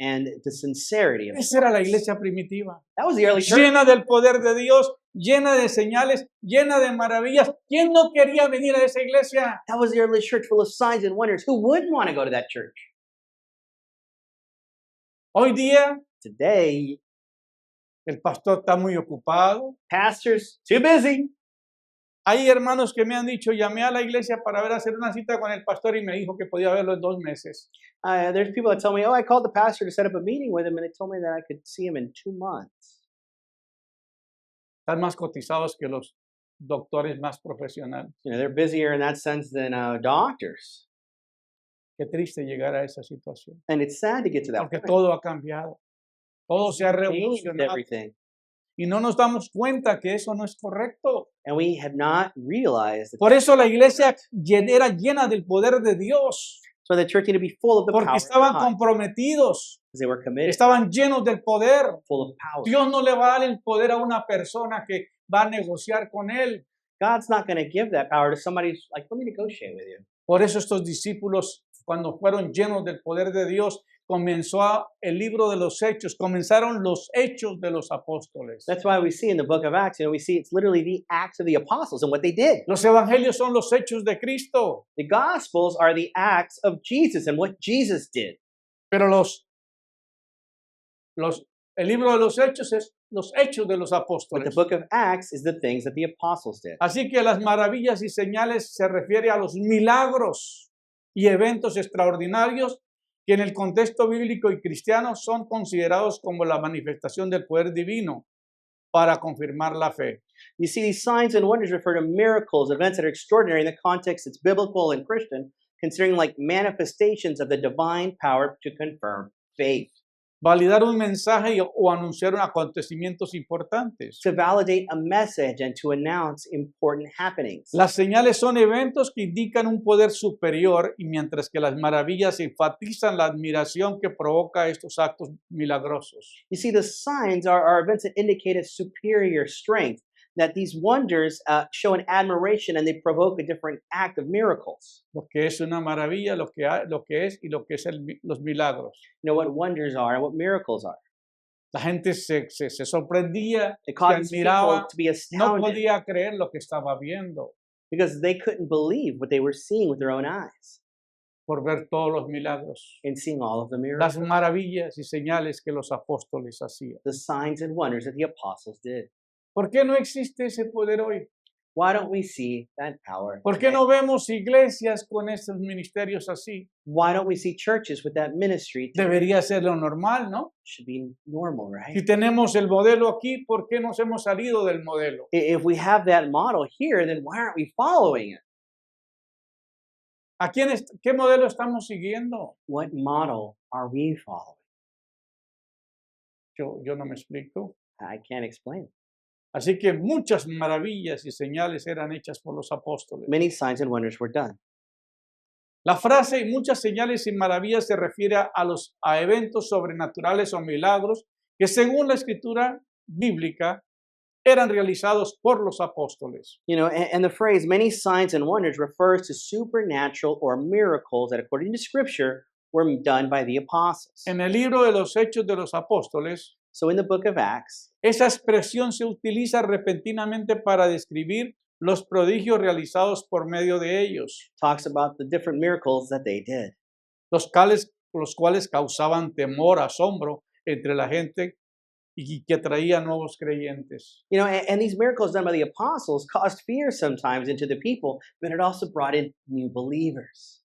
B: and the sincerity of
A: Esa era la
B: hearts.
A: iglesia primitiva,
B: That was the early church.
A: llena del poder de Dios, llena de señales, llena de maravillas. ¿Quién no quería venir a esa iglesia?
B: That was the early church full of signs and wonders. Who wouldn't want to go to that church?
A: Hoy día
B: Today,
A: el pastor está muy ocupado.
B: pastors, too busy.
A: Hay hermanos que me han dicho, llamé a la iglesia para ver hacer una cita con el pastor y me dijo que podía verlo en 2 meses.
B: There's people that tell me, oh, I called the pastor to set up a meeting with him, and they told me that I could see him in 2 months.
A: Están más cotizados que los doctores más profesionales.
B: They're busier in that sense than doctors.
A: Qué triste llegar a esa situación,
B: And it's sad to get to that
A: porque
B: point.
A: todo ha cambiado, todo se ha
B: Changed
A: revolucionado
B: everything.
A: y no nos damos cuenta que eso no es correcto.
B: And we have not realized that.
A: Por eso la iglesia era llena del poder de Dios,
B: So the church needed to be full of the
A: porque
B: power of
A: estaban
B: God,
A: comprometidos,
B: because they were committed,
A: estaban llenos del poder.
B: full of power.
A: Dios no le va a dar el poder a una persona que va a negociar con él.
B: God's not going to give that power to somebody who's like, let me negotiate with you.
A: Por eso estos discípulos, cuando fueron llenos del poder de Dios, el libro de los Hechos, comenzaron los hechos de los apóstoles.
B: That's why we see in the book of Acts, we see it's literally the acts of the apostles and what they did.
A: Los evangelios son los hechos de Cristo,
B: The gospels are the acts of Jesus and what Jesus did.
A: pero el libro de los hechos es los hechos de los
B: But the
A: apóstoles.
B: book of Acts is the things that the apostles did.
A: Así que las maravillas y señales se refiere a los milagros y eventos extraordinarios que en el contexto bíblico y cristiano son considerados como la manifestación del poder divino para confirmar la fe.
B: You see, these signs and wonders refer to miracles, events that are extraordinary in the context that's biblical and Christian, considering like manifestations of the divine power to confirm faith,
A: Validar un mensaje o anunciar acontecimientos importantes.
B: to validate a message and to announce important happenings.
A: Las señales son eventos que indican un poder superior y mientras que las maravillas enfatizan la admiración que provoca estos actos milagrosos.
B: You see, the signs are events that indicate a superior strength, that these wonders show an admiration and they provoke a different act of miracles.
A: Lo que es una maravilla, lo que es y lo que es los milagros.
B: You know what wonders are and what miracles are.
A: La gente se sorprendía,
B: It
A: se
B: causes people
A: admiraba,
B: to be
A: no
B: astounded
A: podía creer lo que estaba viendo
B: because they couldn't believe what they were seeing with their own eyes
A: por ver todos los milagros,
B: and seeing all of the miracles,
A: las maravillas y señales que los apóstoles hacían.
B: the signs and wonders that the apostles did.
A: ¿Por qué no existe ese poder hoy?
B: Why don't we see that power?
A: ¿Por qué
B: today?
A: no vemos iglesias con estos ministerios así?
B: Why don't we see churches with that ministry?
A: Debería ser lo normal, ¿no?
B: Should be normal, right?
A: Si tenemos el modelo aquí, ¿por qué nos hemos salido del modelo?
B: If we have that model here, then why aren't we following it?
A: ¿Qué modelo estamos siguiendo?
B: What model are we following?
A: Yo no me explico.
B: I can't explain.
A: Así que muchas maravillas y señales eran hechas por los apóstoles.
B: Many signs and wonders were done.
A: La frase muchas señales y maravillas se refiere a eventos sobrenaturales o milagros que según la escritura bíblica eran realizados por los apóstoles.
B: And the phrase many signs and wonders refers to supernatural or miracles that, according to Scripture, were done by the apostles.
A: En el libro de los Hechos de los Apóstoles,
B: So in the book of Acts,
A: esa expresión se utiliza repentinamente para describir los prodigios realizados por medio de ellos,
B: talks about the different miracles that they did.
A: los cuales causaban temor, asombro entre la gente y que traía nuevos creyentes.
B: And these miracles done by the apostles caused fear sometimes into the people, but it also brought in new believers.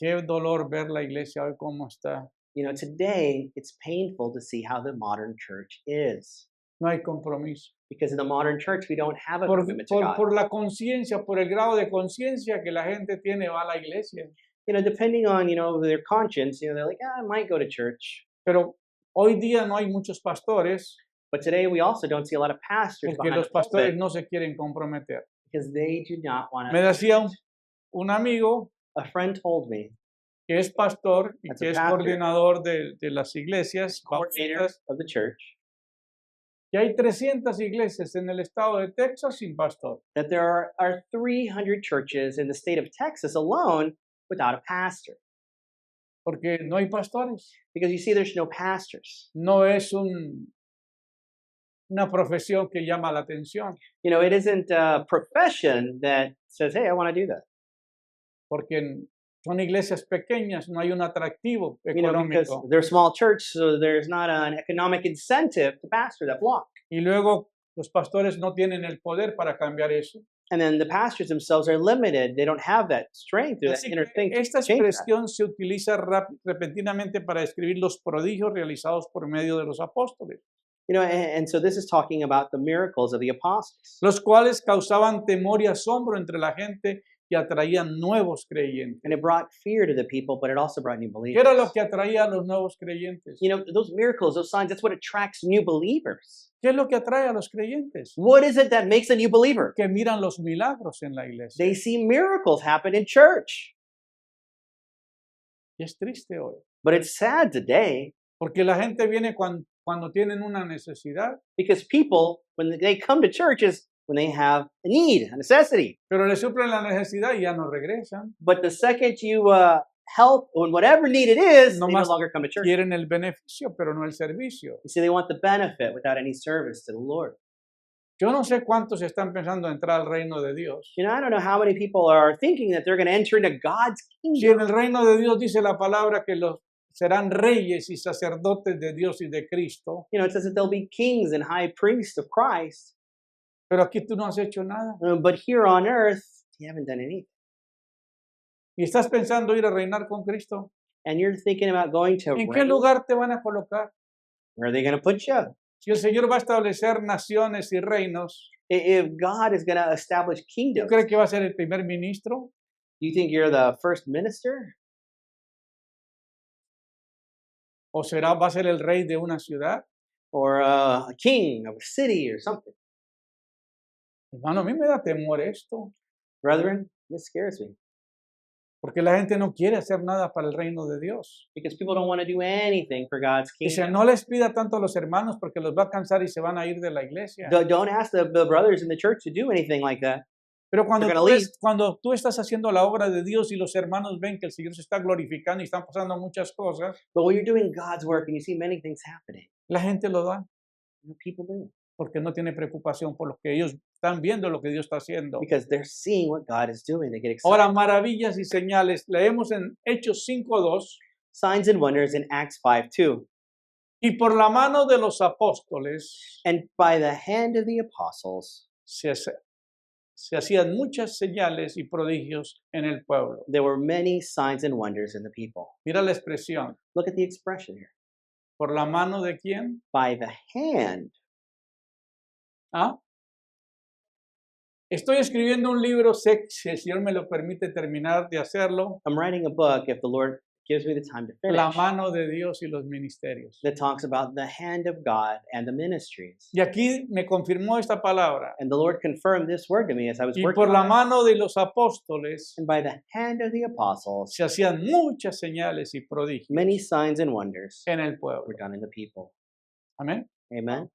A: Qué dolor ver la iglesia hoy cómo está.
B: Today it's painful to see how the modern church is.
A: No hay compromiso.
B: Because in the modern church, we don't have a commitment to God.
A: Por la conciencia, por el grado de conciencia que la gente tiene, va a la iglesia.
B: Depending on, their conscience, they're like, I might go to church.
A: Pero hoy día no hay muchos pastores
B: But today we also don't see a lot of pastors
A: porque
B: behind
A: los
B: the
A: pastores
B: pulpit
A: no se quieren comprometer.
B: because they do not want
A: Me
B: to.
A: decía un amigo
B: A friend told me,
A: que es pastor y
B: That's
A: que
B: a
A: es
B: pastor.
A: coordinador de las iglesias
B: coordinator
A: bautistas,
B: of the church,
A: que hay 300 iglesias en el estado de Texas sin pastor.
B: that there are 300 churches in the state of Texas alone without a pastor.
A: Porque no hay pastores.
B: Because you see, there's no pastors.
A: No es una profesión que llama la atención,
B: You know, it isn't a profession that says, hey, I want to do that.
A: porque son iglesias pequeñas, no hay un atractivo
B: You know, because
A: económico.
B: they're small church, so there's not an economic incentive to pastor that flock.
A: Y luego los pastores no tienen el poder para cambiar eso.
B: And then the pastors themselves are limited. They don't have that strength or that
A: Así
B: inner
A: que
B: thing to
A: esta
B: change that.
A: expresión se utiliza repentinamente para describir los prodigios realizados por medio de los apóstoles,
B: You know, and so this is talking about the miracles of the apostles.
A: los cuales causaban temor y asombro entre la gente y atraían nuevos creyentes.
B: And it brought fear to the people, but it also brought new
A: ¿Qué
B: believers.
A: era lo que atraía a los nuevos creyentes?
B: You know, those miracles, those signs, that's what attracts new believers.
A: ¿Qué es lo que atrae a los creyentes?
B: What is it that makes a new believer?
A: Que miran los milagros en la iglesia.
B: They see miracles happen in church.
A: Y es triste hoy,
B: But it's sad today
A: porque la gente viene cuando tienen una necesidad,
B: because people, when they come to church, is when they have a need, a necessity.
A: pero le suplen la necesidad y ya no regresan.
B: But the second you help on whatever need it is,
A: No
B: they no
A: más
B: longer come to church.
A: Quieren el beneficio, pero no el servicio.
B: You see, they want the benefit without any service to the Lord.
A: Yo no sé cuántos están pensando entrar al reino de Dios.
B: You know, I don't know how many people are thinking that they're going to enter into God's
A: Si
B: kingdom.
A: en el reino de Dios dice la palabra que los serán reyes y sacerdotes de Dios y de Cristo,
B: You know, it says that they'll be kings and high priests of Christ.
A: pero aquí tú no has hecho nada.
B: But here on earth, you haven't done anything.
A: Y estás pensando ir a reinar con Cristo.
B: And you're thinking about going to
A: ¿En qué
B: reign.
A: lugar te van a colocar?
B: Where are they going to put you?
A: Si el Señor va a establecer naciones y reinos,
B: If God is going to establish
A: ¿tú
B: kingdoms,
A: crees que va a ser el primer ministro?
B: do you think you're the first minister?
A: ¿O va a ser el rey de una ciudad?
B: Or a king of a city or something?
A: Hermano, a mí me da temor esto,
B: Brethren, this scares me.
A: porque la gente no quiere hacer nada para el reino de Dios.
B: Because people don't want to do anything for God's
A: Dice,
B: kingdom.
A: no les pida tanto a los hermanos porque los va a cansar y se van a ir de la iglesia.
B: Don't ask the brothers in the church to do anything like that.
A: Pero cuando
B: They're
A: tú,
B: gonna
A: cuando tú estás haciendo la obra de Dios y los hermanos ven que el Señor se está glorificando y están pasando muchas cosas,
B: But when you're doing God's work and you see many things happening,
A: la gente lo da
B: people do.
A: porque no tiene preocupación por lo que ellos están viendo lo que Dios está haciendo.
B: Because they're seeing what God is doing. They get excited.
A: Ahora, maravillas y señales. Leemos en Hechos 5:2.
B: Signs and wonders in Acts 5:2.
A: Y por la mano de los apóstoles
B: And by the hand of the apostles,
A: se hacían muchas señales y prodigios en el pueblo.
B: there were many signs and wonders in the people.
A: Mira la expresión.
B: Look at the expression here.
A: ¿Por la mano de quién?
B: By the hand.
A: ¿Ah? Estoy escribiendo un libro, sé que si el Señor me lo permite terminar de hacerlo,
B: I'm writing a book, if the Lord gives me the time to
A: La
B: finish,
A: mano de Dios y los ministerios.
B: that talks about the hand of God and the ministries.
A: Y aquí me confirmó esta palabra.
B: And the Lord confirmed this word to me as I was
A: Y
B: working
A: por la
B: on it.
A: mano de los apóstoles
B: And by the hand of the apostles,
A: se hacían muchas señales y prodigios
B: many signs and wonders
A: en el pueblo.
B: were done in the people.
A: Amén.
B: Amen.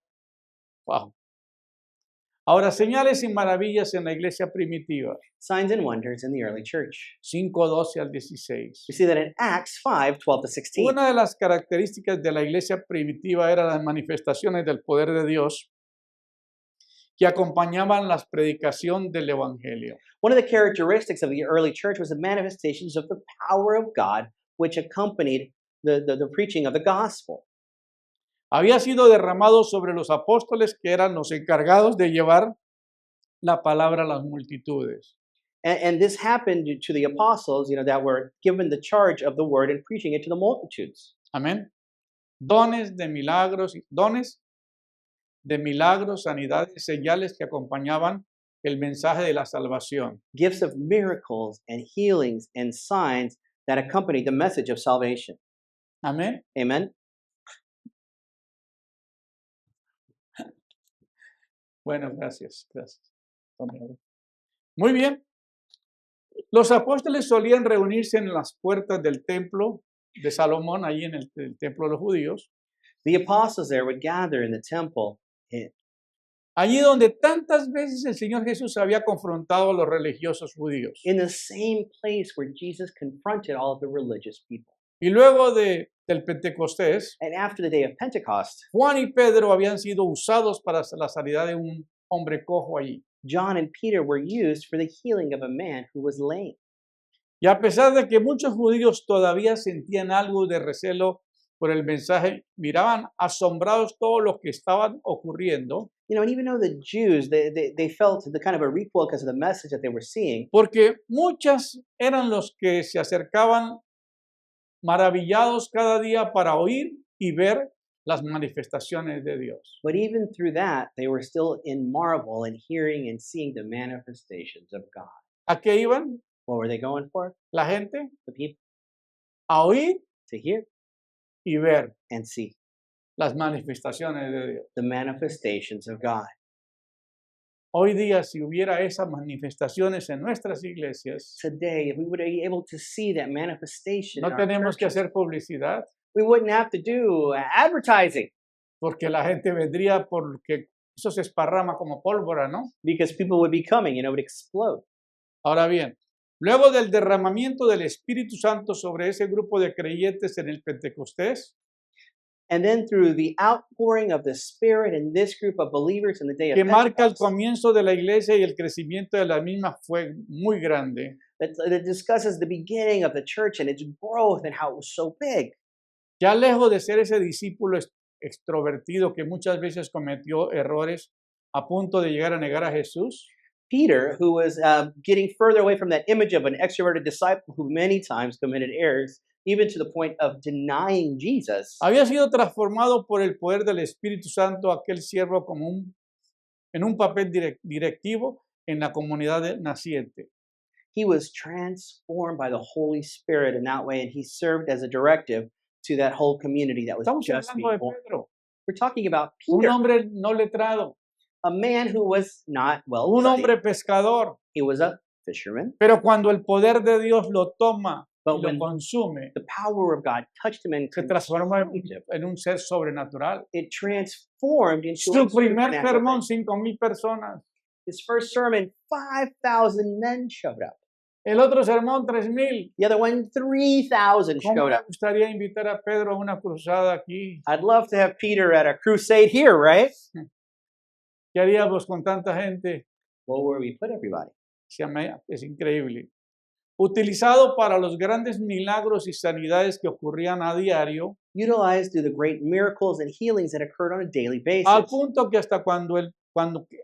A: Wow. Ahora, señales y maravillas en la iglesia primitiva,
B: Signs and wonders in the early church.
A: 5:12 al 16.
B: We see that in Acts 5:12 to 16.
A: Una de las características de la iglesia primitiva era las manifestaciones del poder de Dios que acompañaban la predicación del evangelio.
B: One of the characteristics of the early church was the manifestations of the power of God, which accompanied the preaching of the gospel.
A: Había sido derramado sobre los apóstoles que eran los encargados de llevar la palabra a las multitudes.
B: And this happened to the apostles, that were given the charge of the word and preaching it to the multitudes.
A: Amén. Dones de milagros, sanidades, señales que acompañaban el mensaje de la salvación.
B: Gifts of miracles and healings and signs that accompanied the message of salvation.
A: Amén.
B: Amen.
A: Bueno, gracias, gracias. Muy bien. Los apóstoles solían reunirse en las puertas del templo de Salomón, ahí en el templo de los judíos,
B: The apostles there would gather in the temple
A: allí donde tantas veces el Señor Jesús había confrontado a los religiosos judíos.
B: in the same place where Jesus confronted all of the religious people.
A: Y luego del Pentecostés,
B: And after the day of Pentecost,
A: Juan y Pedro habían sido usados para la sanidad de un hombre cojo allí.
B: John and Peter were used for the healing of a man who was lame.
A: Y a pesar de que muchos judíos todavía sentían algo de recelo por el mensaje, miraban asombrados todo lo que estaban ocurriendo,
B: You know, and even though the Jews, they felt the kind of a recoil because of the message that they were seeing,
A: porque muchas eran los que se acercaban maravillados cada día para oír y ver las manifestaciones de Dios.
B: but even through that, they were still in marvel and hearing and seeing the manifestations of God.
A: ¿A qué iban
B: What were they going for?
A: la gente?
B: The people
A: A oír
B: to hear
A: y ver
B: and see
A: las manifestaciones de Dios.
B: the manifestations of God.
A: Hoy día, si hubiera esas manifestaciones en nuestras iglesias,
B: Today, if we would be able to see that manifestation,
A: no
B: in our
A: tenemos que
B: churches,
A: hacer publicidad,
B: we wouldn't have to do advertising
A: porque la gente vendría porque eso se esparrama como pólvora, ¿no?
B: because people would be coming and it would explode.
A: Ahora bien, luego del derramamiento del Espíritu Santo sobre ese grupo de creyentes en el Pentecostés,
B: And then through the outpouring of the Spirit in this group of believers in the day of
A: que marca el
B: Pentecost,
A: comienzo de la iglesia y el crecimiento de la misma fue muy grande,
B: that discusses the beginning of the church and its growth and how it was so big.
A: ya lejos de ser ese discípulo extrovertido que muchas veces cometió errores a punto de llegar a negar a Jesús,
B: Peter, who was getting further away from that image of an extroverted disciple who many times committed errors, even to the point of denying Jesus,
A: había sido transformado por el poder del Espíritu Santo aquel siervo como en un papel directivo en la comunidad naciente.
B: he was transformed by the Holy Spirit in that way, and he served as a directive to that whole community that was
A: Estamos
B: just
A: hablando de
B: being born.
A: Pedro,
B: We're talking about
A: un
B: Peter,
A: hombre no letrado,
B: a man who was not well
A: un
B: studied.
A: hombre pescador,
B: He was a fisherman,
A: pero cuando el poder de Dios lo toma y
B: but
A: lo
B: when
A: consume,
B: the power of God touched him and
A: se transforma
B: consumed him,
A: en un ser sobrenatural.
B: it transformed into
A: Su
B: a
A: primer
B: supernatural
A: sermón,
B: thing.
A: 5,000 personas.
B: His first sermon, 5,000 men showed up.
A: El otro sermón, 3,000.
B: The other one, 3,000
A: ¿Cómo
B: showed
A: me
B: up.
A: gustaría invitar a Pedro a una cruzada aquí?
B: I'd love to have Peter at a crusade here, right?
A: ¿Qué haríamos con tanta gente?
B: Well, where we put everybody.
A: Es increíble. Utilizado para los grandes milagros y sanidades que ocurrían a diario,
B: Utilized through the great miracles and healings that occurred on a daily
A: al
B: basis.
A: punto que hasta cuando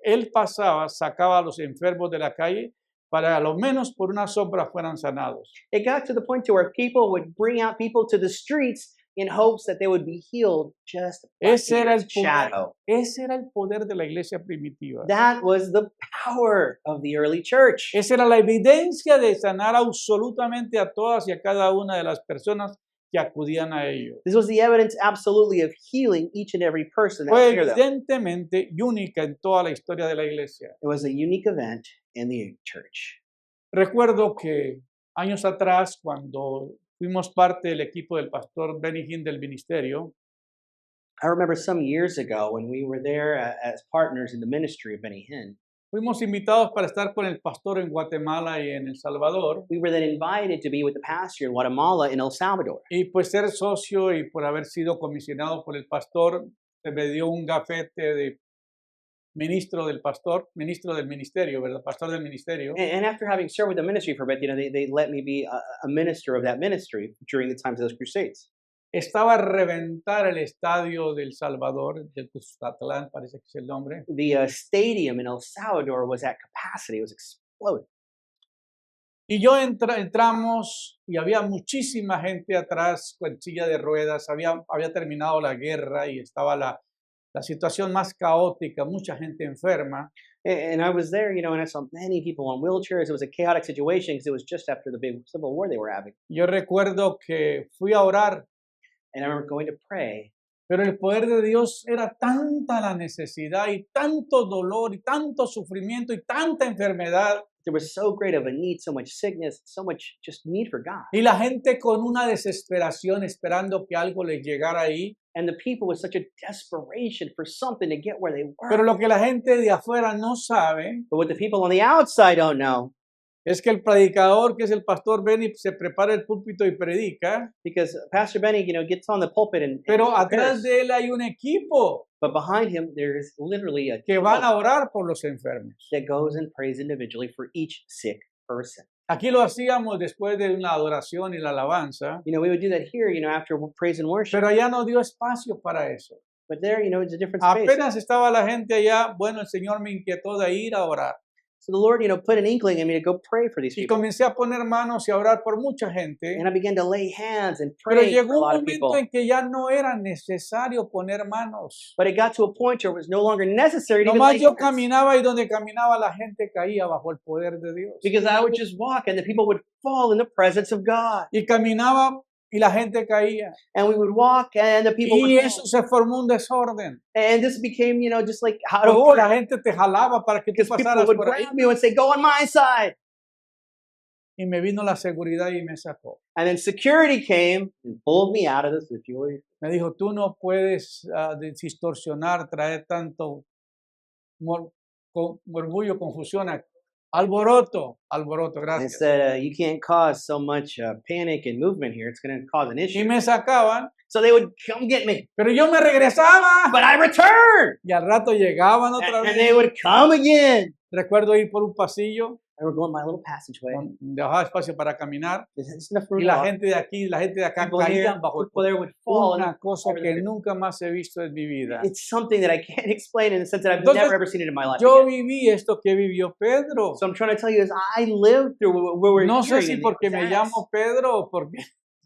A: él pasaba, sacaba a los enfermos de la calle para a lo menos por una sombra fueran sanados.
B: It got to the point to where people would bring out people to the streets in hopes that they would be healed just by
A: Ese era el
B: Peter's
A: poder,
B: shadow.
A: ese era el poder de la iglesia primitiva.
B: That was the power of the early church.
A: Esa era la evidencia de sanar absolutamente a todas y a cada una de las personas que acudían a ellos.
B: This was the evidence absolutely of healing each and every person that
A: Fue
B: was near them.
A: evidentemente y única en toda la historia de la iglesia.
B: It was a unique event in the church.
A: Recuerdo que años atrás, cuando fuimos parte del equipo del pastor Benny Hinn del ministerio,
B: I remember some years ago when we were there as partners in the ministry of Benny Hinn.
A: fuimos invitados para estar con el pastor en Guatemala y en El Salvador.
B: We were then invited to be with the pastor in Guatemala and El Salvador.
A: Y pues ser socio y por haber sido comisionado por el pastor, se me dio un gafete de ministro del ministerio, ¿verdad? Pastor del ministerio.
B: And after having served with the ministry for a bit, they let me be a minister of that ministry during the times of those crusades.
A: Estaba a reventar el estadio del Salvador, del Cuscatlán, parece que es el nombre.
B: The stadium in El Salvador was at capacity. It was exploding.
A: Y yo entramos y había muchísima gente atrás con silla de ruedas, había terminado la guerra y estaba la situación más caótica, mucha gente enferma.
B: And I was there, you know, and I saw many people on wheelchairs. It was a chaotic situation because it was just after the big civil war they were having.
A: Yo recuerdo que fui a orar,
B: And I remember going to pray,
A: Pero el poder de Dios era tanta la necesidad y tanto dolor y tanto sufrimiento y tanta enfermedad.
B: There was so great of a need, so much sickness, so much just need for God.
A: Y la gente con una desesperación esperando que algo les llegara ahí.
B: And the people with such a desperation for something to get where they
A: Pero
B: were.
A: lo que la gente de afuera no sabe
B: But what the people on the outside don't know,
A: es que el predicador, que es el pastor Benny, se prepara el púlpito y predica,
B: because Pastor Benny, gets on the pulpit and
A: pero
B: prepares.
A: atrás de él hay un equipo
B: But behind him, there's literally a
A: que
B: team
A: van a orar por los enfermos.
B: that goes and prays individually for each sick person.
A: Aquí lo hacíamos después de una adoración y la alabanza,
B: We would do that here, after praise and worship.
A: pero allá no dio espacio para eso.
B: But there, it's a different space.
A: Apenas estaba la gente allá, bueno, el Señor me inquietó de ir a orar.
B: So the Lord, put an inkling in me to go pray for these
A: Y
B: people.
A: comencé a poner manos y a orar por mucha gente.
B: And I began to lay hands and
A: Pero
B: pray for a
A: llegó
B: lot
A: un
B: of people.
A: momento en que ya no era necesario poner manos.
B: But it got to a point where it was no longer necessary to even
A: Nomás
B: lay
A: yo
B: hands.
A: caminaba y donde caminaba la gente caía bajo el poder de Dios.
B: Because I would just walk and the people would fall in the presence of God.
A: Y caminaba y la gente caía.
B: And we would walk and the people
A: Y
B: would
A: eso
B: fall.
A: se formó un desorden.
B: And this became, just like out of
A: Porque
B: order.
A: la gente te jalaba para que tú
B: Because people
A: pasaras
B: would
A: por ahí.
B: grab me and say, go on my side.
A: Y me vino la seguridad y me sacó.
B: And then security came and pulled me out of the situation.
A: Me dijo, tú no puedes distorsionar, traer tanto orgullo, confusión, alboroto,
B: And
A: gracias.
B: said, you can't cause so much panic and movement here. It's going to cause an
A: Y
B: issue.
A: me sacaban,
B: So they would come get me.
A: pero yo me regresaba.
B: But I returned.
A: Y al rato llegaban otra
B: And
A: vez.
B: they would come again.
A: Recuerdo ir por un pasillo
B: I would go in my little passageway.
A: donde dejaba espacio para caminar.
B: There's enough room
A: Y
B: to
A: la
B: walk.
A: gente de aquí, la gente de acá
B: People here,
A: caían bajo el
B: people there would fall.
A: una
B: And
A: cosa que nunca más he visto en mi vida.
B: it's something that I can't explain in the sense that I've
A: Entonces,
B: never ever seen it in my life.
A: Yo
B: again.
A: viví esto que vivió Pedro.
B: So I'm trying to tell you is I lived through what we're
A: No sé
B: hearing
A: si
B: in the
A: porque me
B: book of Acts.
A: llamo Pedro o porque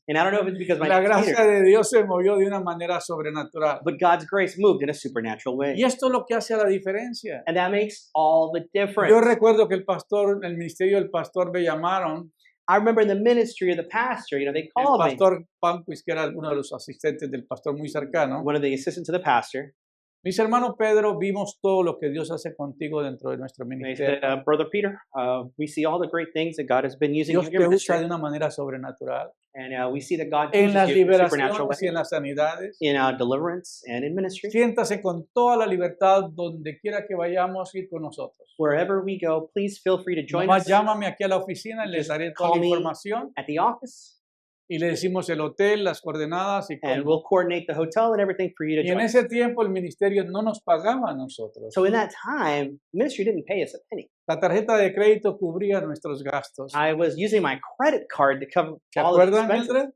B: And I don't know if it's because my
A: la
B: name's
A: gracia
B: Peter,
A: de Dios se movió de una manera sobrenatural.
B: but God's grace moved in a supernatural way.
A: Y esto es lo que hace la diferencia.
B: And that makes all the difference.
A: Yo recuerdo que el ministerio del pastor me llamaron,
B: I remember in the ministry of the pastor, they
A: el
B: called me,
A: pastor Panquis, que era uno de los asistentes del pastor muy cercano.
B: one of the assistants of the pastor.
A: Mis hermanos Pedro, vimos todo lo que Dios hace contigo dentro de nuestro
B: And they
A: ministerio.
B: said, Brother Peter, we see all the great things that God has been using
A: Dios
B: in
A: te
B: your
A: usa de
B: ministry.
A: una manera sobrenatural.
B: And we see that God
A: En
B: uses
A: las
B: you in a supernatural
A: liberaciones y
B: way
A: en las sanidades.
B: in deliverance and in ministry.
A: Siéntase con toda la libertad donde quiera que vayamos ir con nosotros.
B: Wherever we go, please feel free to join
A: Nomás
B: us
A: llámame aquí a la oficina y les daré toda
B: Call
A: la
B: me.
A: información
B: at the office,
A: y le decimos el hotel, las coordenadas y
B: and
A: cómo.
B: we'll coordinate the hotel and everything for you to
A: Y en
B: join us.
A: ese tiempo el ministerio no nos pagaba a nosotros.
B: So in that time, ministry didn't pay us a penny.
A: La tarjeta de crédito cubría nuestros gastos.
B: I was using my credit card to cover
A: ¿Se
B: all the
A: acuerdan,
B: expenses.
A: Mildred?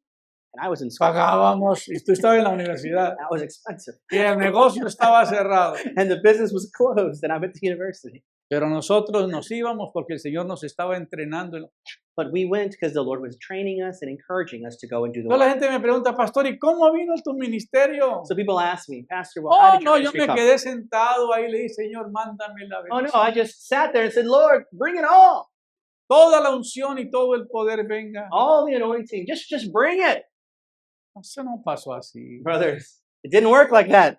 B: And I was in school.
A: Pagábamos y tú estabas en la universidad
B: That was expensive.
A: y el negocio estaba cerrado.
B: And the business was closed, and I'm at the university.
A: Pero nosotros nos íbamos porque el Señor nos estaba entrenando.
B: But we went because the Lord was training us and encouraging us to go and do the
A: Toda la
B: work.
A: gente me pregunta, pastor, ¿y cómo vino tu ministerio?
B: So people ask me, Pastor, well, how
A: Oh,
B: did your
A: no, yo
B: ministry
A: me
B: come?
A: quedé sentado ahí y le dije, Señor, mándame la
B: Oh no,
A: bendición.
B: I just sat there and said, Lord, bring it all.
A: Toda la unción y todo el poder venga.
B: All the anointing. Just bring it.
A: Eso no pasó así.
B: Brothers, it didn't work like that.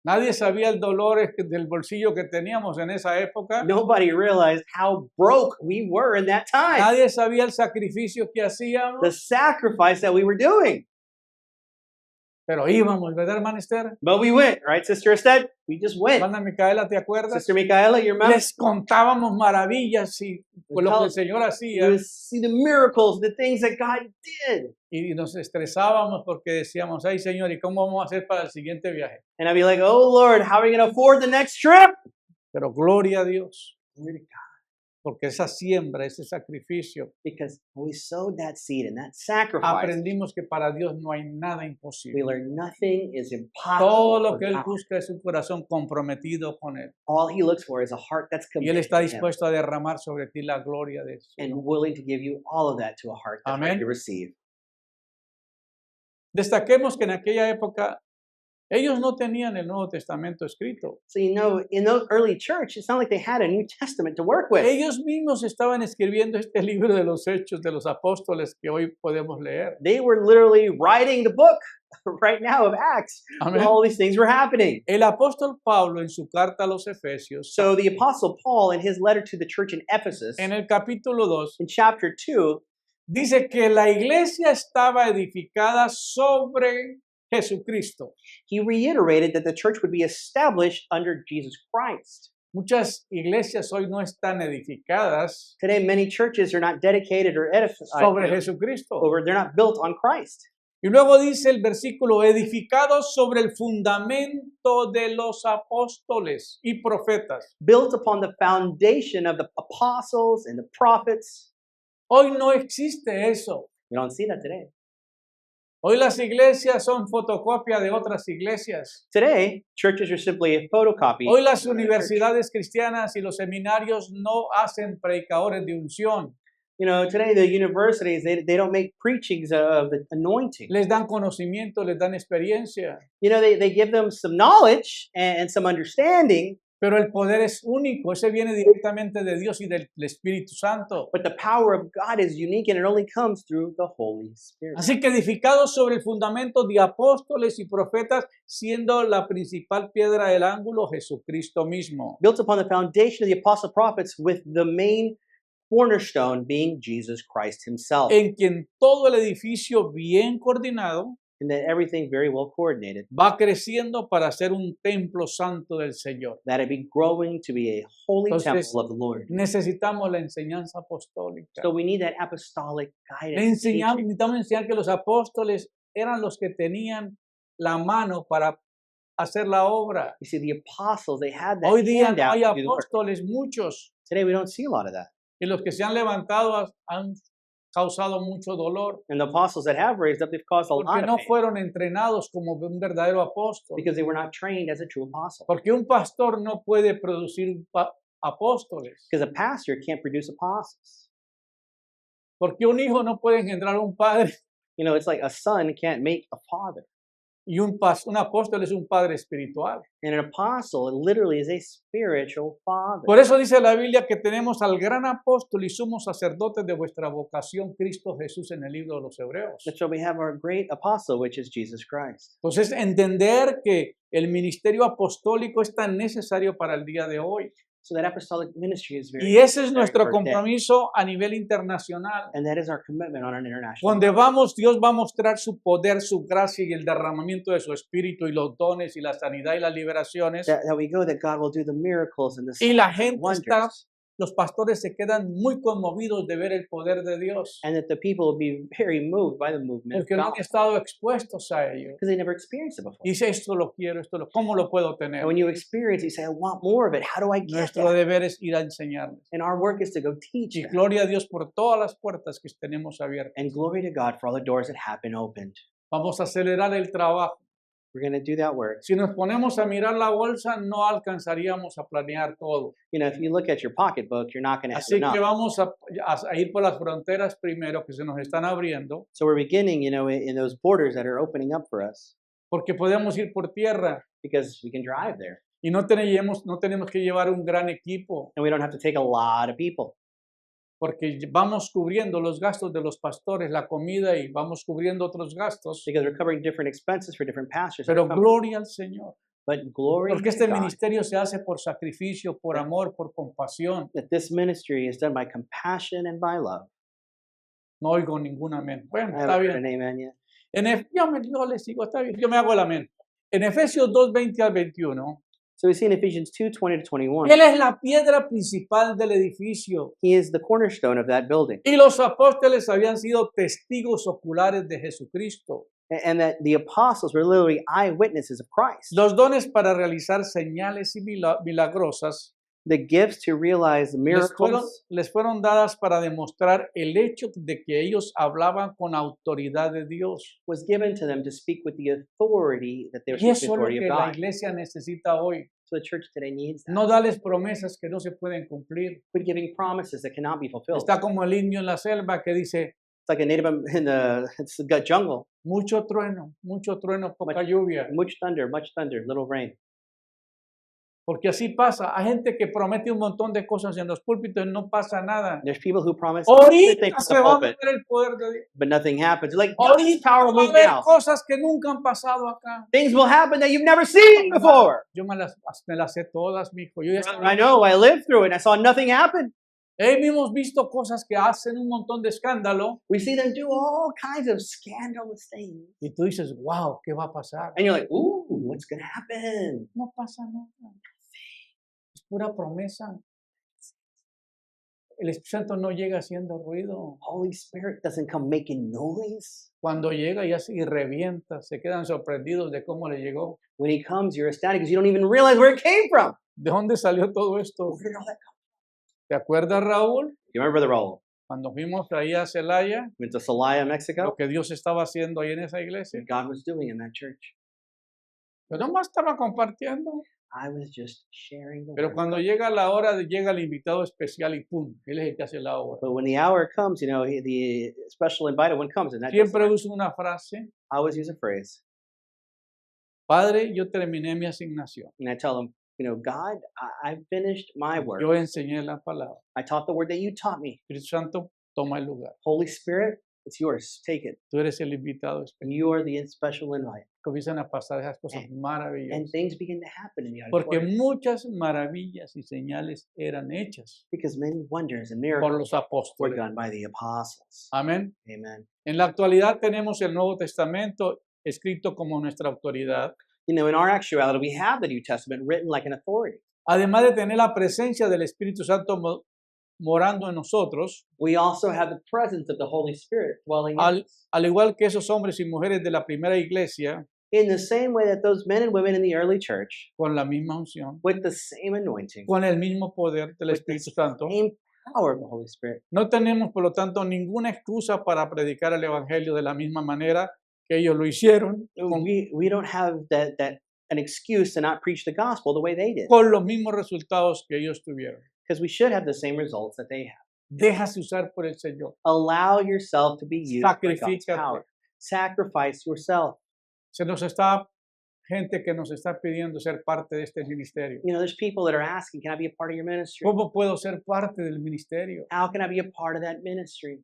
A: Nadie sabía el dolor del bolsillo que teníamos en esa época.
B: Nobody realized how broke we were in that time.
A: Nadie sabía el sacrificio que hacíamos.
B: The sacrifice that we were doing.
A: Pero íbamos, ¿verdad, hermana Esther?
B: But we went, right, Sister Ested? We just went.
A: Hermana Micaela, ¿te acuerdas?
B: Sister Michaela, you remember?
A: Les contábamos maravillas y lo que el Señor hacía.
B: You see the miracles, the things that God did.
A: Y nos estresábamos porque decíamos, ay Señor, ¿y cómo vamos a hacer para el siguiente viaje?
B: And I'd be like, oh Lord, how are we going to afford the next trip?
A: Pero gloria a Dios,
B: Glory to God.
A: porque esa siembra, ese sacrificio,
B: Because when we sowed that seed and that sacrifice,
A: aprendimos que para Dios no hay nada
B: we
A: imposible.
B: learned nothing is impossible.
A: Todo lo
B: for
A: que Él
B: God.
A: busca es un corazón comprometido con Él.
B: All He looks for is a heart that's
A: Y Él
B: committed
A: está
B: to Him
A: dispuesto a derramar sobre ti la gloria de eso.
B: and willing to give you all of that to a heart that's
A: Amén.
B: ready to receive.
A: Destaquemos que en aquella época Ellos no tenían el Nuevo Testamento escrito.
B: So, you know, in those early church, it's not like they had a New Testament to work with.
A: Ellos mismos estaban escribiendo este libro de los Hechos de los Apóstoles que hoy podemos leer.
B: They were literally writing the book right now of Acts when
A: Amén.
B: all these things were happening.
A: El apóstol Pablo en su carta a los Efesios,
B: So the Apostle Paul, in his letter to the church in Ephesus,
A: en el capítulo 2,
B: in chapter 2,
A: dice que la iglesia estaba edificada sobre Jesucristo.
B: he reiterated that the church would be established under Jesus Christ.
A: Muchas iglesias hoy no están edificadas
B: Today, many churches are not dedicated or edified,
A: sobre Jesucristo.
B: they're not built on Christ.
A: Y luego dice el versículo, edificados sobre el fundamento de los apóstoles y profetas.
B: Built upon the foundation of the apostles and the prophets.
A: Hoy no existe eso.
B: We don't see that today.
A: Hoy las iglesias son fotocopia de otras iglesias.
B: Today, churches are simply a photocopy.
A: Hoy las
B: of the church.
A: universidades cristianas y los seminarios no hacen predicadores de unción.
B: You know, today the universities, they don't make preachings of the anointing.
A: Les dan conocimiento, les dan experiencia.
B: You know, they give them some knowledge and some understanding,
A: Pero el poder es único. Ese viene directamente de Dios y del Espíritu Santo.
B: but the power of God is unique and it only comes through the Holy Spirit.
A: Así que edificados sobre el fundamento de apóstoles y profetas, siendo la principal piedra del ángulo Jesucristo mismo.
B: Built upon the foundation of the apostle prophets with the main cornerstone being Jesus Christ himself.
A: En quien todo el edificio bien coordinado
B: And that everything very well coordinated,
A: va creciendo para ser un templo santo del Señor.
B: that it be growing to be a holy
A: Entonces,
B: temple of the Lord.
A: Necesitamos la enseñanza apostólica.
B: So we need that apostolic guidance. teaching.
A: Necesitamos enseñar que los apóstoles eran los que tenían la mano para hacer la obra.
B: You see, the apostles, they had that
A: Hoy día
B: hand
A: no
B: out
A: hay
B: to do the work.
A: apóstoles muchos
B: Today we don't see a lot of that.
A: y los que se han levantado han causado mucho dolor
B: And the apostles that have raised up, they've caused a lot
A: porque
B: of
A: no
B: pain
A: fueron entrenados como un verdadero apóstol.
B: because they were not trained as a true apostle.
A: Porque un pastor no puede producir apóstoles.
B: Because a pastor can't produce apostles.
A: Porque un hijo no puede engendrar un padre
B: You know, it's like a son can't make a father.
A: y un apóstol es un padre espiritual.
B: And an apostle, it literally is a spiritual father.
A: Por eso dice la Biblia que tenemos al gran apóstol y sumo sacerdote de vuestra vocación, Cristo Jesús, en el libro de los Hebreos.
B: That's why we have our great apostle, which is Jesus Christ.
A: Entonces, entender que el ministerio apostólico es tan necesario para el día de hoy.
B: So that apostolic ministry is very
A: Y ese es
B: necessary
A: nuestro
B: for today.
A: compromiso a nivel internacional.
B: And that is our commitment on an international.
A: Donde vamos, Dios va a mostrar su poder, su gracia y el derramamiento de su espíritu y los dones y la sanidad y las liberaciones.
B: That we go, that God will do the miracles and the
A: Y la
B: signs and
A: gente está,
B: wonders.
A: los pastores se quedan muy conmovidos de ver el poder de Dios.
B: And that the people will be very moved by the movement of
A: Porque no
B: God.
A: han estado expuestos a ello.
B: Because they never experienced it before.
A: Y dice, esto lo quiero, ¿cómo lo puedo tener?
B: And when you experience it, you say, I want more of it. How do I get
A: Nuestro
B: that?
A: deber es ir a enseñarles.
B: And our work is to go teach
A: Y
B: them.
A: gloria a Dios por todas las puertas que tenemos abiertas.
B: And glory to God for all the doors that have been opened.
A: Vamos a acelerar el trabajo.
B: We're going to do that work.
A: Si nos ponemos a mirar la bolsa, no alcanzaríamos a planear todo.
B: You know, if you look at your pocketbook, you're not going to have
A: Así que
B: enough.
A: vamos a ir por las fronteras primero que se nos están abriendo,
B: So we're beginning, you know, in those borders that are opening up for us
A: porque podemos ir por tierra
B: because we can drive there.
A: y no tenemos que llevar un gran equipo,
B: And we don't have to take a lot of people
A: porque vamos cubriendo los gastos de los pastores, la comida y vamos cubriendo otros gastos.
B: because we're covering different expenses for different pastors. that
A: Pero
B: are coming.
A: gloria al Señor,
B: But glory
A: porque
B: to
A: este
B: God
A: ministerio se hace por sacrificio, por amor, por compasión.
B: that this ministry is done by compassion and by love.
A: No oigo ningún amén. Bueno,
B: I
A: está
B: haven't heard
A: bien.
B: an amen yet.
A: Yo les digo, está bien, yo me hago el amén. En Efesios 2, 20 al 21,
B: So we see in Ephesians 2, 20 to 21,
A: Él es la piedra principal del edificio.
B: he is the cornerstone of that building.
A: Y los apóstoles habían sido testigos oculares de Jesucristo.
B: And that the apostles were literally eyewitnesses of Christ.
A: Los dones para realizar señales y milagrosas
B: The gifts to realize the miracles
A: les fueron dadas para demostrar el hecho de que ellos hablaban con autoridad de Dios.
B: was given to them to speak with the authority that they were
A: Y
B: speaking
A: eso
B: the
A: es lo
B: authority
A: que
B: of
A: la
B: God.
A: iglesia necesita hoy.
B: So the church today needs that.
A: No darles promesas que no se pueden cumplir.
B: Quit giving promises that cannot be fulfilled.
A: Está como el indio en la selva que dice,
B: It's like a native in the it's the jungle.
A: mucho trueno, poca lluvia.
B: Much thunder, little rain.
A: Porque así pasa. Hay gente que promete un montón de cosas en los púlpitos y no pasa nada.
B: There's people who promise everything
A: Ahorita
B: from
A: se
B: the
A: va a
B: pulpit,
A: mover el poder de Dios.
B: but nothing happens. You're like, God's
A: Ahorita
B: power
A: va a
B: move
A: haber
B: now.
A: cosas que nunca han pasado acá.
B: Things will happen that you've never seen before.
A: Yo me las sé todas, mijo. Yo ya
B: I know, I lived through it. I saw nothing happen.
A: hemos visto cosas que hacen un montón de escándalo
B: We see them do all kinds of scandalous things.
A: y tú dices, wow, ¿qué va a pasar?
B: And you're like, ooh, what's going to happen?
A: No pasa nada. Es pura promesa. El Espíritu Santo no llega haciendo ruido.
B: Holy Spirit doesn't come making noise.
A: Cuando llega y revienta, se quedan sorprendidos de cómo le llegó.
B: When he comes, you're ecstatic because you don't even realize where it came from.
A: ¿De dónde salió todo esto?
B: Where did all that come
A: ¿Te acuerdas, Raúl?
B: from? You remember Brother Raul?
A: Cuando fuimos ahí a Celaya,
B: Went to Celaya, Mexico.
A: lo que Dios estaba haciendo ahí en esa iglesia.
B: What God was doing in that church.
A: Yo nomás estaba compartiendo.
B: I was just sharing the
A: Pero
B: word.
A: cuando llega la hora, llega el invitado especial y pum, él es el que hace la obra.
B: But when the hour comes, you know, the special invited one comes, and that does the
A: Siempre
B: work.
A: uso una frase,
B: I always use a phrase,
A: Padre, yo terminé mi asignación.
B: and I tell them, you know, God, I finished my work.
A: Yo enseñé la palabra.
B: I taught the word that you taught me.
A: Espíritu Santo, toma el lugar.
B: Holy Spirit, it's yours. Take it.
A: Tú eres el invitado especial.
B: And you are the special invite.
A: Comienzan a pasar esas cosas
B: And
A: maravillosas.
B: things begin to happen in the
A: Porque
B: auditorium
A: muchas maravillas y señales eran hechas
B: because many wonders and
A: por
B: miracles
A: los
B: were
A: apóstoles.
B: done by the apostles.
A: Amén.
B: Amen.
A: En la actualidad tenemos el Nuevo Testamento escrito como nuestra autoridad.
B: You know, in our actuality, we have the New Testament written like an authority.
A: Además de tener la presencia del Espíritu Santo morando en nosotros,
B: We also have the presence of the Holy Spirit dwelling in us.
A: al igual que esos hombres y mujeres de la primera iglesia,
B: In the same way that those men and women in the early church,
A: con la misma unción,
B: with the same anointing,
A: con el mismo poder del Espíritu Santo.
B: same power of the Holy Spirit,
A: No tenemos, por lo tanto, ninguna excusa para predicar el Evangelio de la misma manera que ellos lo hicieron,
B: we don't have that an excuse to not preach the gospel the way they did,
A: con los mismos resultados que ellos tuvieron.
B: because we should have the same results that they have.
A: Déjase usar por el Señor.
B: Allow yourself to be used by God's
A: Sacrifícate.
B: power. Sacrifice yourself.
A: Se nos está gente que nos está pidiendo ser parte de este ministerio.
B: You know, there's people that are asking, can I be a part of your ministry?
A: ¿Cómo puedo ser parte del ministerio?
B: How can I be a part of that ministry?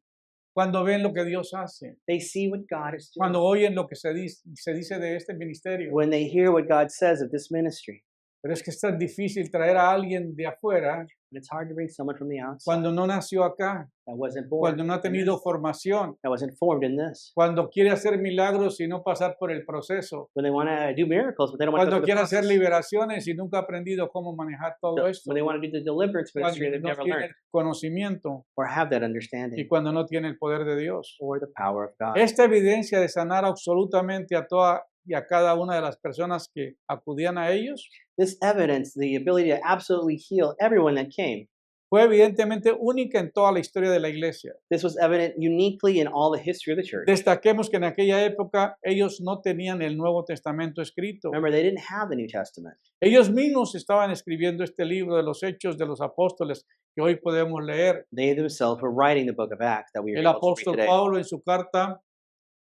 A: Cuando ven lo que Dios hace,
B: They see what God is doing.
A: cuando oyen lo que se dice de este ministerio.
B: When they hear what God says of this ministry.
A: Pero es que es tan difícil traer a alguien de afuera
B: And it's hard to bring someone from the outside
A: cuando no nació acá,
B: that wasn't born,
A: cuando no ha
B: in
A: tenido
B: this,
A: formación,
B: that wasn't formed in this.
A: cuando quiere hacer milagros y no pasar por el proceso,
B: When they want to do miracles, but they don't want to
A: cuando
B: go through
A: quiere
B: the
A: hacer
B: process.
A: liberaciones y nunca ha aprendido cómo manejar todo esto,
B: When they want to do the deliverance ministry,
A: cuando
B: they've
A: no
B: never
A: tiene
B: learned
A: conocimiento
B: or have that
A: y
B: understanding
A: cuando no tiene el poder de Dios.
B: or the power of God.
A: Esta evidencia de sanar absolutamente a toda y a cada una de las personas que acudían a ellos
B: This evidence, the ability to absolutely heal everyone that came,
A: fue evidentemente única en toda la historia de la iglesia.
B: this was evident uniquely in all the history of the church.
A: Destaquemos que en aquella época ellos no tenían el Nuevo Testamento escrito.
B: Remember, they didn't have the New Testament.
A: Ellos mismos estaban escribiendo este libro de los Hechos de los Apóstoles que hoy podemos leer.
B: They themselves were writing the book of Acts that we are
A: El
B: able to read
A: apóstol
B: today.
A: Pablo en su carta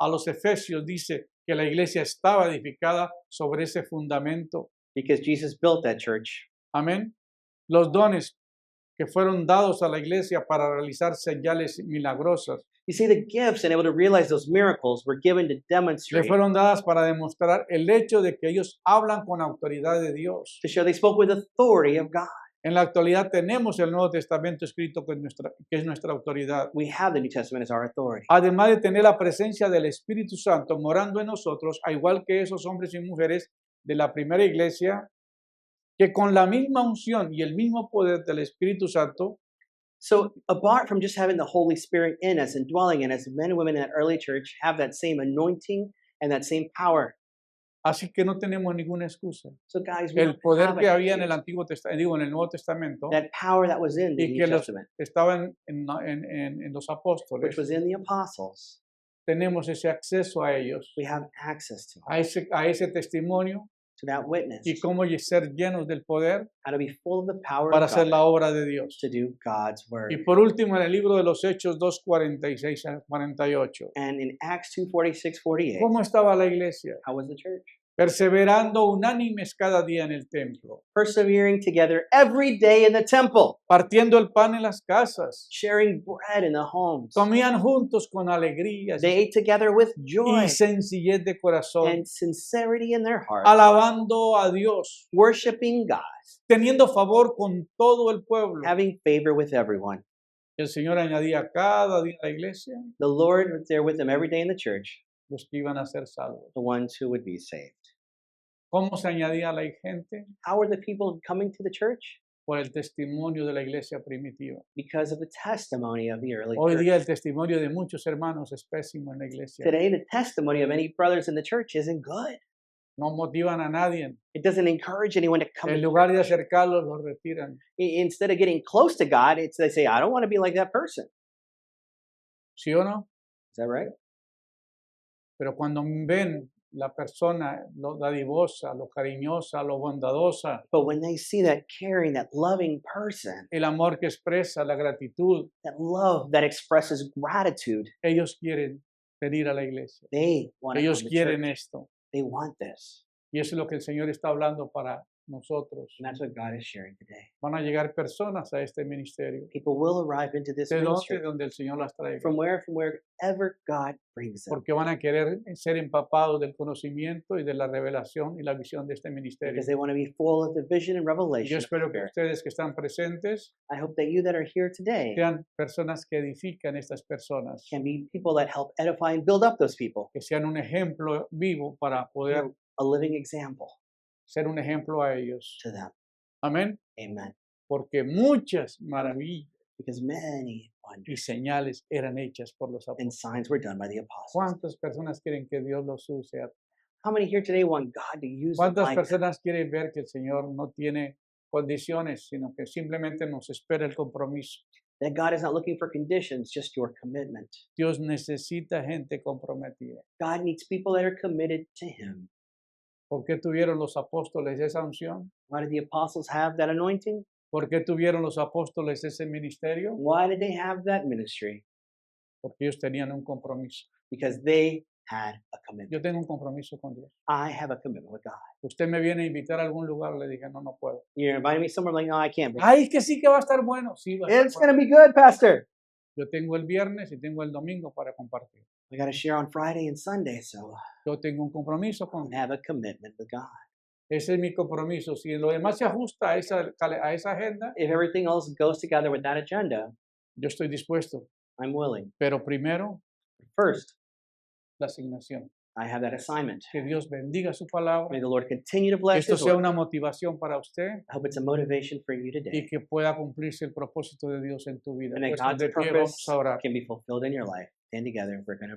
A: a los Efesios dice que la iglesia estaba edificada sobre ese fundamento.
B: Because Jesus built that church.
A: Amén. Los dones que fueron dados a la iglesia para realizar señales milagrosas
B: You see, the gifts and able to realize those miracles were given to
A: le
B: demonstrate,
A: fueron dadas para demostrar el hecho de que ellos hablan con autoridad de Dios.
B: to show they spoke with authority of God.
A: En la actualidad tenemos el Nuevo Testamento escrito que es nuestra autoridad.
B: We have the New Testament as our authority.
A: Además de tener la presencia del Espíritu Santo morando en nosotros, al igual que esos hombres y mujeres de la primera iglesia, que con la misma unción y el mismo poder del Espíritu Santo,
B: So, apart from just having the Holy Spirit in us and dwelling in us, men and women in that early church have that same anointing and that same power.
A: así que no tenemos ninguna excusa.
B: So, guys, we
A: El
B: don't
A: poder
B: have
A: que
B: an
A: había en el
B: excuse.
A: Antiguo Testamento, digo en el Nuevo Testamento,
B: That power that was in the
A: y
B: New
A: que
B: Testament,
A: estaban en los apóstoles,
B: which was in the apostles,
A: tenemos ese acceso a ellos,
B: we have access to.
A: a ese testimonio
B: to that witness,
A: y cómo ser llenos del poder
B: how to be full of the power
A: para
B: of
A: hacer
B: God
A: la obra de Dios.
B: to do God's word.
A: Y por último, en el libro de los Hechos 2:46 a 48,
B: And in Acts 2:46, 48,
A: ¿cómo estaba la iglesia?
B: how was the church?
A: Perseverando unánimes cada día en el templo,
B: Persevering together every day in the temple,
A: partiendo el pan en las casas,
B: sharing bread in the homes.
A: comían juntos con alegría
B: They ate together with joy
A: y sencillez de corazón,
B: and sincerity in their hearts,
A: alabando a Dios,
B: worshiping God,
A: teniendo favor con todo el pueblo.
B: having favor with everyone.
A: El Señor añadía cada día a la iglesia
B: The Lord was there with them every day in the church,
A: los que iban a ser salvos.
B: the ones who would be saved.
A: ¿Cómo se añadía la gente?
B: How are the people coming to the church?
A: Por el testimonio de la iglesia primitiva.
B: Because of the testimony of the early
A: Hoy
B: church.
A: día el testimonio de muchos hermanos es pésimo en la iglesia.
B: Today, the testimony of any brothers in the church isn't good.
A: No motivan a nadie.
B: It doesn't encourage anyone to come.
A: En
B: to
A: lugar de
B: church.
A: acercarlos, los retiran.
B: Instead of getting close to God, they say, I don't want to be like that person.
A: ¿Sí o no?
B: Is that right?
A: Pero cuando ven la persona, lo dadivosa, lo cariñosa, lo bondadosa,
B: But when they see that caring, that loving person,
A: el amor que expresa, la gratitud,
B: that love that expresses gratitude,
A: ellos quieren venir a la iglesia.
B: they want to
A: Ellos
B: come to
A: quieren
B: church.
A: esto.
B: They want this.
A: Y eso es lo que el Señor está hablando para nosotros.
B: And that's what God is sharing today.
A: Van a llegar personas a este ministerio.
B: People will arrive into this
A: ¿De dónde?
B: ministry
A: Donde el Señor las traiga.
B: from wherever God brings them.
A: Porque van a querer ser empapados del conocimiento y de la revelación y la visión de este ministerio.
B: Because they want to be full of the vision and
A: Y yo
B: revelation. of
A: espero
B: the
A: que
B: Spirit.
A: ustedes que están presentes
B: I hope that you that are here today
A: sean personas que edifican a estas personas,
B: can be people that help edify and build up those people.
A: que sean un ejemplo vivo para poder
B: A living example
A: ser un ejemplo a ellos.
B: to them.
A: Amén.
B: Amen.
A: Porque muchas maravillas
B: Because many
A: y
B: wonders
A: señales eran hechas por los
B: and
A: apóstoles.
B: signs were done by the apostles.
A: ¿Cuántas personas quieren que Dios los use?
B: How many here today want God to use them
A: ¿Cuántas
B: like that?
A: personas quieren ver que el Señor no tiene condiciones, sino que simplemente nos espera el compromiso?
B: That God is not looking for conditions, just your commitment.
A: Dios necesita gente comprometida.
B: God needs people that are committed to Him.
A: ¿Por qué tuvieron los apóstoles esa unción?
B: Why did the apostles have that anointing?
A: ¿Por qué tuvieron los apóstoles ese ministerio?
B: Why did they have that ministry?
A: Porque ellos tenían un compromiso.
B: Because they had a commitment.
A: Yo tengo un compromiso con Dios.
B: I have a commitment with God.
A: Usted me viene a invitar a algún lugar, le dije, no, no puedo.
B: You're inviting me somewhere like, no, I can't. But
A: Ay, que sí que va a estar bueno. Sí, va a estar
B: it's
A: bueno.
B: going to be good, Pastor.
A: Yo tengo el viernes y tengo el domingo para compartir.
B: We got to share on Friday and Sunday, so
A: Yo tengo un compromiso con
B: I
A: Dios.
B: have a commitment with God.
A: Ese es mi compromiso. Si lo demás se ajusta a esa agenda,
B: If everything else goes together with that agenda,
A: yo estoy dispuesto.
B: I'm willing.
A: Pero primero,
B: First,
A: la asignación.
B: I have that assignment.
A: Que Dios bendiga su palabra.
B: May the Lord continue to
A: Que
B: bless
A: esto
B: His
A: sea
B: word.
A: una motivación para usted
B: I hope it's a motivation for you
A: y
B: today.
A: que pueda cumplirse el propósito de Dios en tu vida.
B: And that
A: Puestos
B: God's
A: de pie, vamos
B: purpose
A: a orar.
B: can be fulfilled in your life. Stand together. We're going to